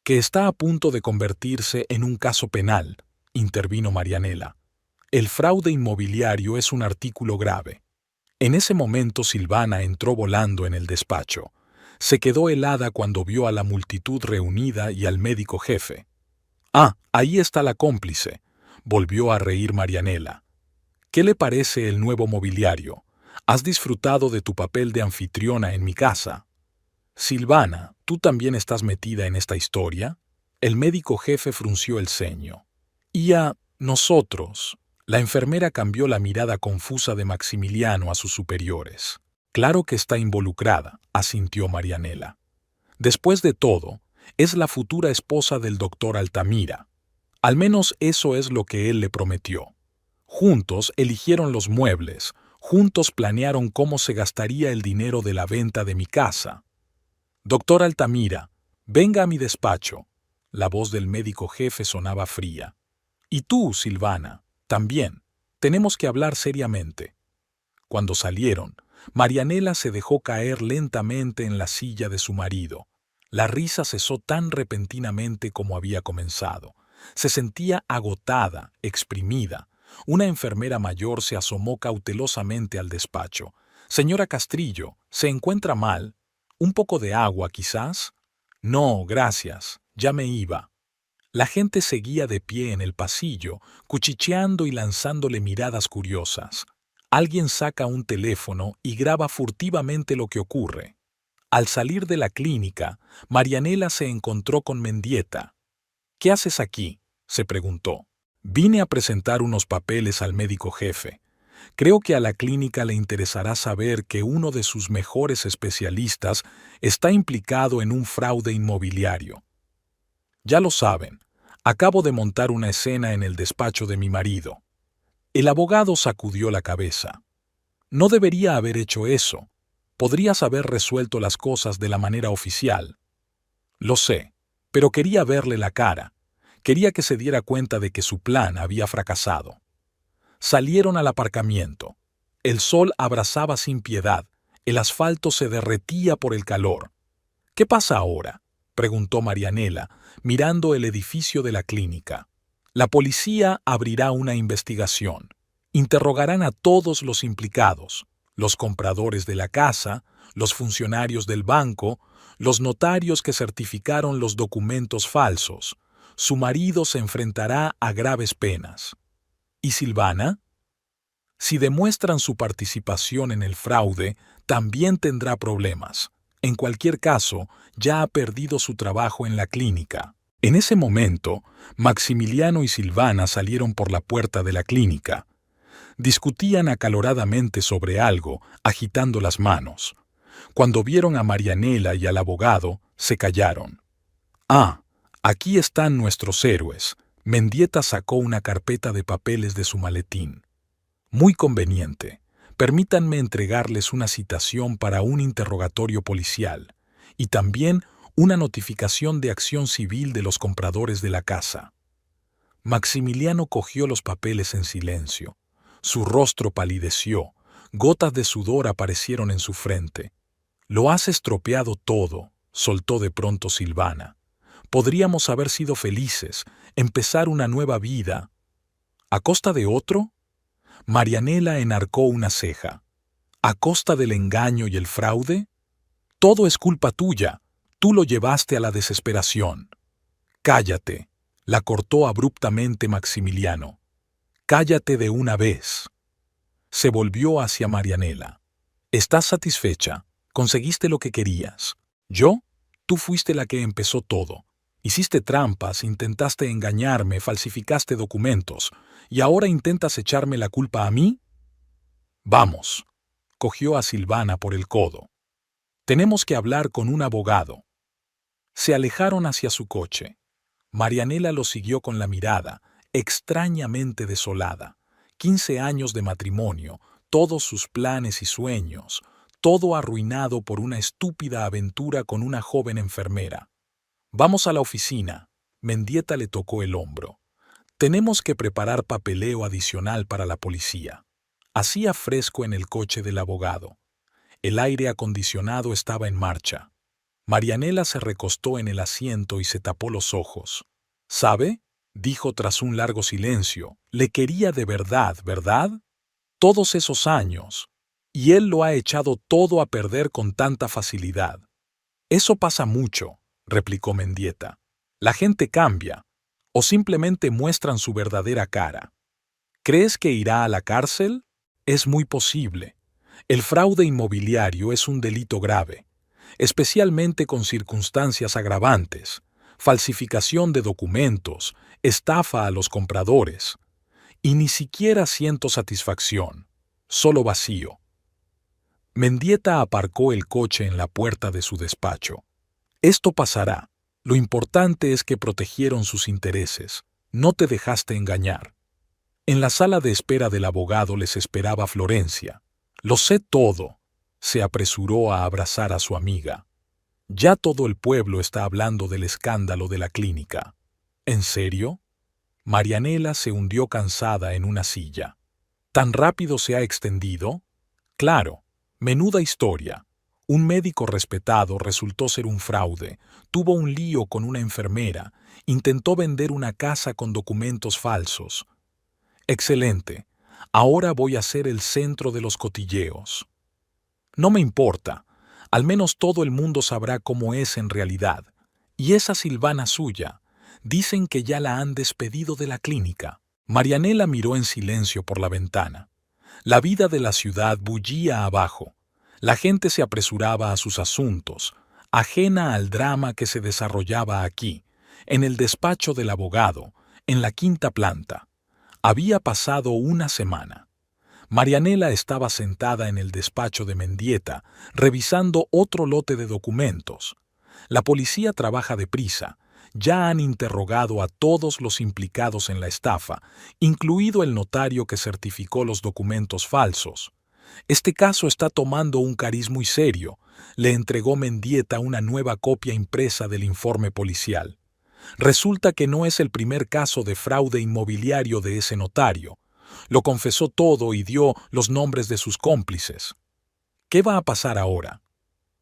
que está a punto de convertirse en un caso penal», intervino Marianela. «El fraude inmobiliario es un artículo grave». En ese momento Silvana entró volando en el despacho. Se quedó helada cuando vio a la multitud reunida y al médico jefe. «Ah, ahí está la cómplice», volvió a reír Marianela. «¿Qué le parece el nuevo mobiliario? ¿Has disfrutado de tu papel de anfitriona en mi casa?». «Silvana, ¿tú también estás metida en esta historia?». El médico jefe frunció el ceño. Y a nosotros. La enfermera cambió la mirada confusa de Maximiliano a sus superiores. Claro que está involucrada, asintió Marianela. Después de todo, es la futura esposa del doctor Altamira. Al menos eso es lo que él le prometió. Juntos eligieron los muebles, juntos planearon cómo se gastaría el dinero de la venta de mi casa. Doctor Altamira, venga a mi despacho. La voz del médico jefe sonaba fría. Y tú, Silvana, también. Tenemos que hablar seriamente. Cuando salieron, Marianela se dejó caer lentamente en la silla de su marido. La risa cesó tan repentinamente como había comenzado. Se sentía agotada, exprimida. Una enfermera mayor se asomó cautelosamente al despacho. «Señora Castrillo, ¿se encuentra mal? ¿Un poco de agua, quizás?» «No, gracias. Ya me iba». La gente seguía de pie en el pasillo, cuchicheando y lanzándole miradas curiosas. Alguien saca un teléfono y graba furtivamente lo que ocurre. Al salir de la clínica, Marianela se encontró con Mendieta. «¿Qué haces aquí?», se preguntó. «Vine a presentar unos papeles al médico jefe. Creo que a la clínica le interesará saber que uno de sus mejores especialistas está implicado en un fraude inmobiliario. Ya lo saben, acabo de montar una escena en el despacho de mi marido». El abogado sacudió la cabeza. «No debería haber hecho eso. Podrías haber resuelto las cosas de la manera oficial». «Lo sé, pero quería verle la cara. Quería que se diera cuenta de que su plan había fracasado». Salieron al aparcamiento. El sol abrasaba sin piedad. El asfalto se derretía por el calor. «¿Qué pasa ahora?», preguntó Marianela, mirando el edificio de la clínica. «La policía abrirá una investigación. Interrogarán a todos los implicados, los compradores de la casa, los funcionarios del banco, los notarios que certificaron los documentos falsos. Su marido se enfrentará a graves penas». «¿Y Silvana?». «Si demuestran su participación en el fraude, también tendrá problemas. En cualquier caso, ya ha perdido su trabajo en la clínica». En ese momento, Maximiliano y Silvana salieron por la puerta de la clínica. Discutían acaloradamente sobre algo, agitando las manos. Cuando vieron a Marianela y al abogado, se callaron. «Ah, aquí están nuestros héroes». Mendieta sacó una carpeta de papeles de su maletín. «Muy conveniente. Permítanme entregarles una citación para un interrogatorio policial y también una notificación de acción civil de los compradores de la casa». Maximiliano cogió los papeles en silencio. Su rostro palideció, gotas de sudor aparecieron en su frente. «Lo has estropeado todo», soltó de pronto Silvana. «Podríamos haber sido felices, empezar una nueva vida». «¿A costa de otro?». Marianela enarcó una ceja. «¿A costa del engaño y el fraude? Todo es culpa tuya. Tú lo llevaste a la desesperación». «Cállate», la cortó abruptamente Maximiliano. «Cállate de una vez». Se volvió hacia Marianela. «¿Estás satisfecha? ¿Conseguiste lo que querías? ¿Yo? Tú fuiste la que empezó todo. Hiciste trampas, intentaste engañarme, falsificaste documentos, ¿y ahora intentas echarme la culpa a mí?». «Vamos», cogió a Silvana por el codo. «Tenemos que hablar con un abogado». Se alejaron hacia su coche. Marianela lo siguió con la mirada, extrañamente desolada. 15 años de matrimonio, todos sus planes y sueños, todo arruinado por una estúpida aventura con una joven enfermera. «Vamos a la oficina». Mendieta le tocó el hombro. «Tenemos que preparar papeleo adicional para la policía». Hacía fresco en el coche del abogado. El aire acondicionado estaba en marcha. Marianela se recostó en el asiento y se tapó los ojos. «¿Sabe?», dijo tras un largo silencio. «Le quería de verdad, ¿verdad? Todos esos años. Y él lo ha echado todo a perder con tanta facilidad». «Eso pasa mucho», replicó Mendieta. «La gente cambia, o simplemente muestran su verdadera cara». «¿Crees que irá a la cárcel?». «Es muy posible. El fraude inmobiliario es un delito grave, especialmente con circunstancias agravantes. falsificación de documentos, estafa a los compradores. Y ni siquiera siento satisfacción, solo vacío. Mendieta aparcó el coche en la puerta de su despacho. Esto pasará. Lo importante es que protegieron sus intereses. No te dejaste engañar. En la sala de espera del abogado les esperaba Florencia. Lo sé todo. Se apresuró a abrazar a su amiga. Ya todo el pueblo está hablando del escándalo de la clínica. ¿En serio? Marianela se hundió cansada en una silla. ¿Tan rápido se ha extendido? Claro, menuda historia. Un médico respetado resultó ser un fraude, tuvo un lío con una enfermera, intentó vender una casa con documentos falsos. Excelente. Ahora voy a ser el centro de los cotilleos. No me importa. Al menos todo el mundo sabrá cómo es en realidad. Y esa Silvana suya. Dicen que ya la han despedido de la clínica. Marianela miró en silencio por la ventana. La vida de la ciudad bullía abajo. La gente se apresuraba a sus asuntos, ajena al drama que se desarrollaba aquí, en el despacho del abogado, en la quinta planta. Había pasado una semana. Marianela estaba sentada en el despacho de Mendieta, revisando otro lote de documentos. La policía trabaja deprisa. Ya han interrogado a todos los implicados en la estafa, incluido el notario que certificó los documentos falsos. Este caso está tomando un cariz muy serio. Le entregó Mendieta una nueva copia impresa del informe policial. Resulta que no es el primer caso de fraude inmobiliario de ese notario. Lo confesó todo y dio los nombres de sus cómplices. ¿Qué va a pasar ahora?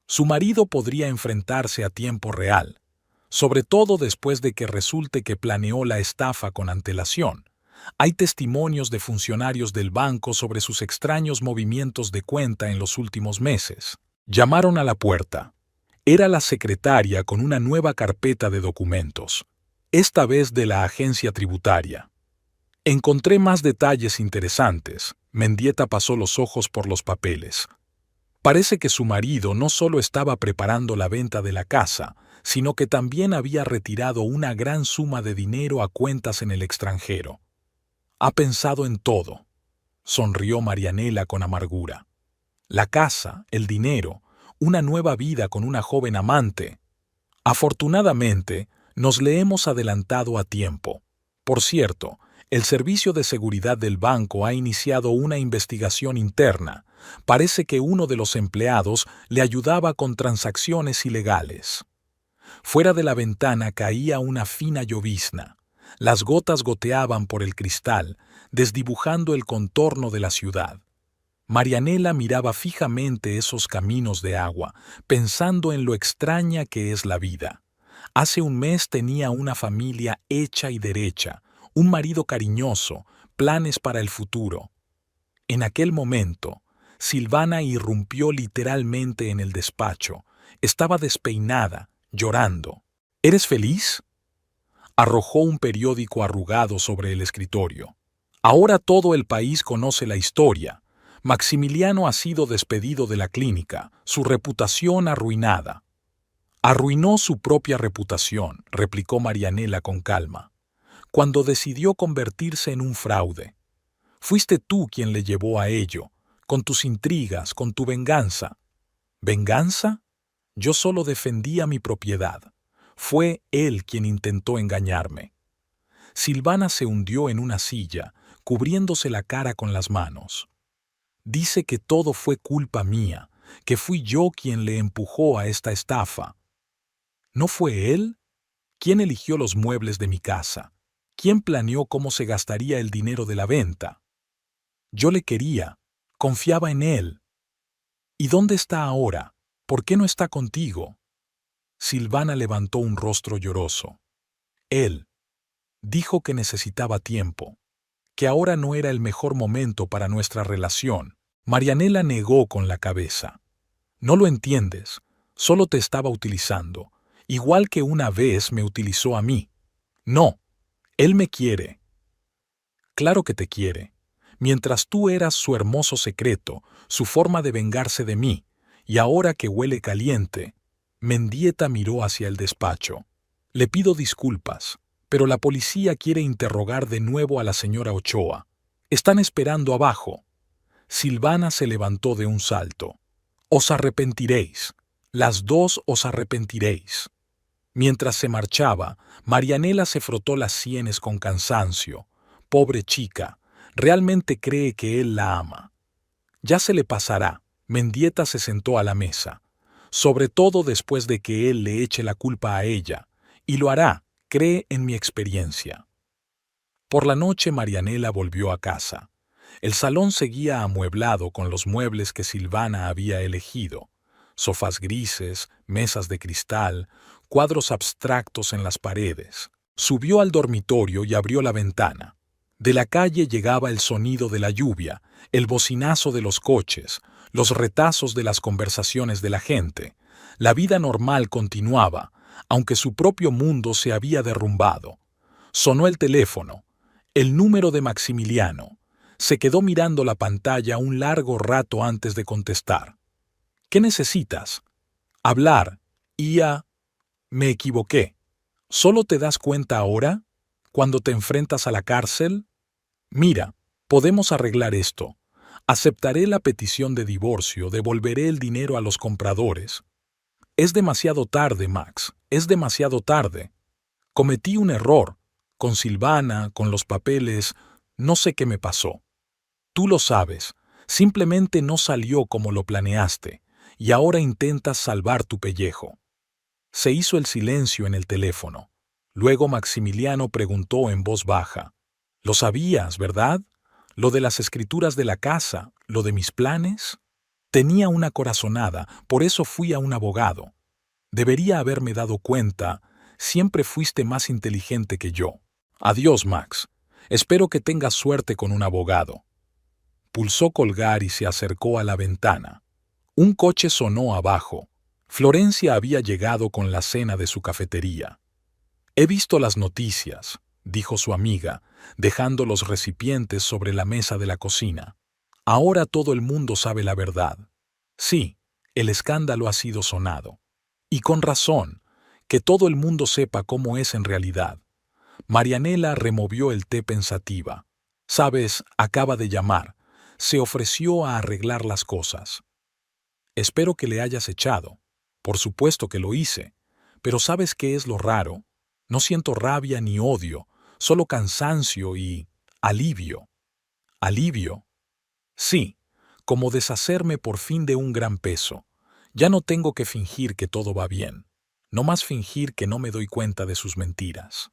Su marido podría enfrentarse a tiempo real, sobre todo después de que resulte que planeó la estafa con antelación. Hay testimonios de funcionarios del banco sobre sus extraños movimientos de cuenta en los últimos meses. Llamaron a la puerta. Era la secretaria con una nueva carpeta de documentos, esta vez de la agencia tributaria. Encontré más detalles interesantes. Mendieta pasó los ojos por los papeles. Parece que su marido no solo estaba preparando la venta de la casa, sino que también había retirado una gran suma de dinero a cuentas en el extranjero. Ha pensado en todo, sonrió Marianela con amargura. La casa, el dinero, una nueva vida con una joven amante. Afortunadamente, nos le hemos adelantado a tiempo. Por cierto, el Servicio de Seguridad del banco ha iniciado una investigación interna. Parece que uno de los empleados le ayudaba con transacciones ilegales. Fuera de la ventana caía una fina llovizna. Las gotas goteaban por el cristal, desdibujando el contorno de la ciudad. Marianela miraba fijamente esos caminos de agua, pensando en lo extraña que es la vida. Hace un mes tenía una familia hecha y derecha, un marido cariñoso, planes para el futuro. En aquel momento, Silvana irrumpió literalmente en el despacho. Estaba despeinada, llorando. ¿Eres feliz? Arrojó un periódico arrugado sobre el escritorio. Ahora todo el país conoce la historia. Maximiliano ha sido despedido de la clínica, su reputación arruinada. Arruinó su propia reputación, replicó Marianela con calma, cuando decidió convertirse en un fraude. Fuiste tú quien le llevó a ello, con tus intrigas, con tu venganza. ¿Venganza? Yo solo defendía mi propiedad. Fue él quien intentó engañarme. Silvana se hundió en una silla, cubriéndose la cara con las manos. Dice que todo fue culpa mía, que fui yo quien le empujó a esta estafa. ¿No fue él? ¿Quién eligió los muebles de mi casa? ¿Quién planeó cómo se gastaría el dinero de la venta? Yo le quería, confiaba en él. ¿Y dónde está ahora? ¿Por qué no está contigo? Silvana levantó un rostro lloroso. Él dijo que necesitaba tiempo, que ahora no era el mejor momento para nuestra relación. Marianela negó con la cabeza. No lo entiendes, solo te estaba utilizando, igual que una vez me utilizó a mí. No, él me quiere. Claro que te quiere. Mientras tú eras su hermoso secreto, su forma de vengarse de mí, y ahora que huele caliente, Mendieta miró hacia el despacho. Le pido disculpas, pero la policía quiere interrogar de nuevo a la señora Ochoa. Están esperando abajo. Silvana se levantó de un salto. Os arrepentiréis. Las dos os arrepentiréis. Mientras se marchaba, Marianela se frotó las sienes con cansancio. Pobre chica, realmente cree que él la ama. Ya se le pasará. Mendieta se sentó a la mesa, sobre todo después de que él le eche la culpa a ella, y lo hará, cree en mi experiencia. Por la noche Marianela volvió a casa. El salón seguía amueblado con los muebles que Silvana había elegido: sofás grises, mesas de cristal, cuadros abstractos en las paredes. Subió al dormitorio y abrió la ventana. De la calle llegaba el sonido de la lluvia, el bocinazo de los coches, los retazos de las conversaciones de la gente. La vida normal continuaba, aunque su propio mundo se había derrumbado. Sonó el teléfono. El número de Maximiliano. Se quedó mirando la pantalla un largo rato antes de contestar. ¿Qué necesitas? Hablar. Me equivoqué. ¿Solo te das cuenta ahora? ¿Cuando te enfrentas a la cárcel? Mira, podemos arreglar esto. Aceptaré la petición de divorcio, devolveré el dinero a los compradores. Es demasiado tarde, Max, es demasiado tarde. Cometí un error. Con Silvana, con los papeles, no sé qué me pasó. Tú lo sabes, simplemente no salió como lo planeaste, y ahora intentas salvar tu pellejo. Se hizo el silencio en el teléfono. Luego Maximiliano preguntó en voz baja: «Lo sabías, ¿verdad? Lo de las escrituras de la casa, lo de mis planes». Tenía una corazonada, por eso fui a un abogado. Debería haberme dado cuenta, siempre fuiste más inteligente que yo. Adiós, Max. Espero que tengas suerte con un abogado. Pulsó colgar y se acercó a la ventana. Un coche sonó abajo. Florencia había llegado con la cena de su cafetería. «He visto las noticias», dijo su amiga, dejando los recipientes sobre la mesa de la cocina. «Ahora todo el mundo sabe la verdad. Sí, el escándalo ha sido sonado. Y con razón, que todo el mundo sepa cómo es en realidad». Marianela removió el té pensativa. «Sabes, acaba de llamar. Se ofreció a arreglar las cosas». «Espero que le hayas echado. Por supuesto que lo hice. Pero ¿sabes qué es lo raro? No siento rabia ni odio, solo cansancio y alivio». «¿Alivio?» «Sí, como deshacerme por fin de un gran peso. Ya no tengo que fingir que todo va bien. No más fingir que no me doy cuenta de sus mentiras».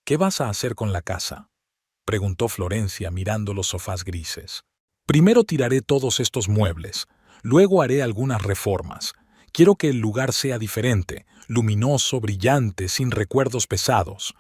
«¿Qué vas a hacer con la casa?», preguntó Florencia mirando los sofás grises. «Primero tiraré todos estos muebles, luego haré algunas reformas. Quiero que el lugar sea diferente, luminoso, brillante, sin recuerdos pesados.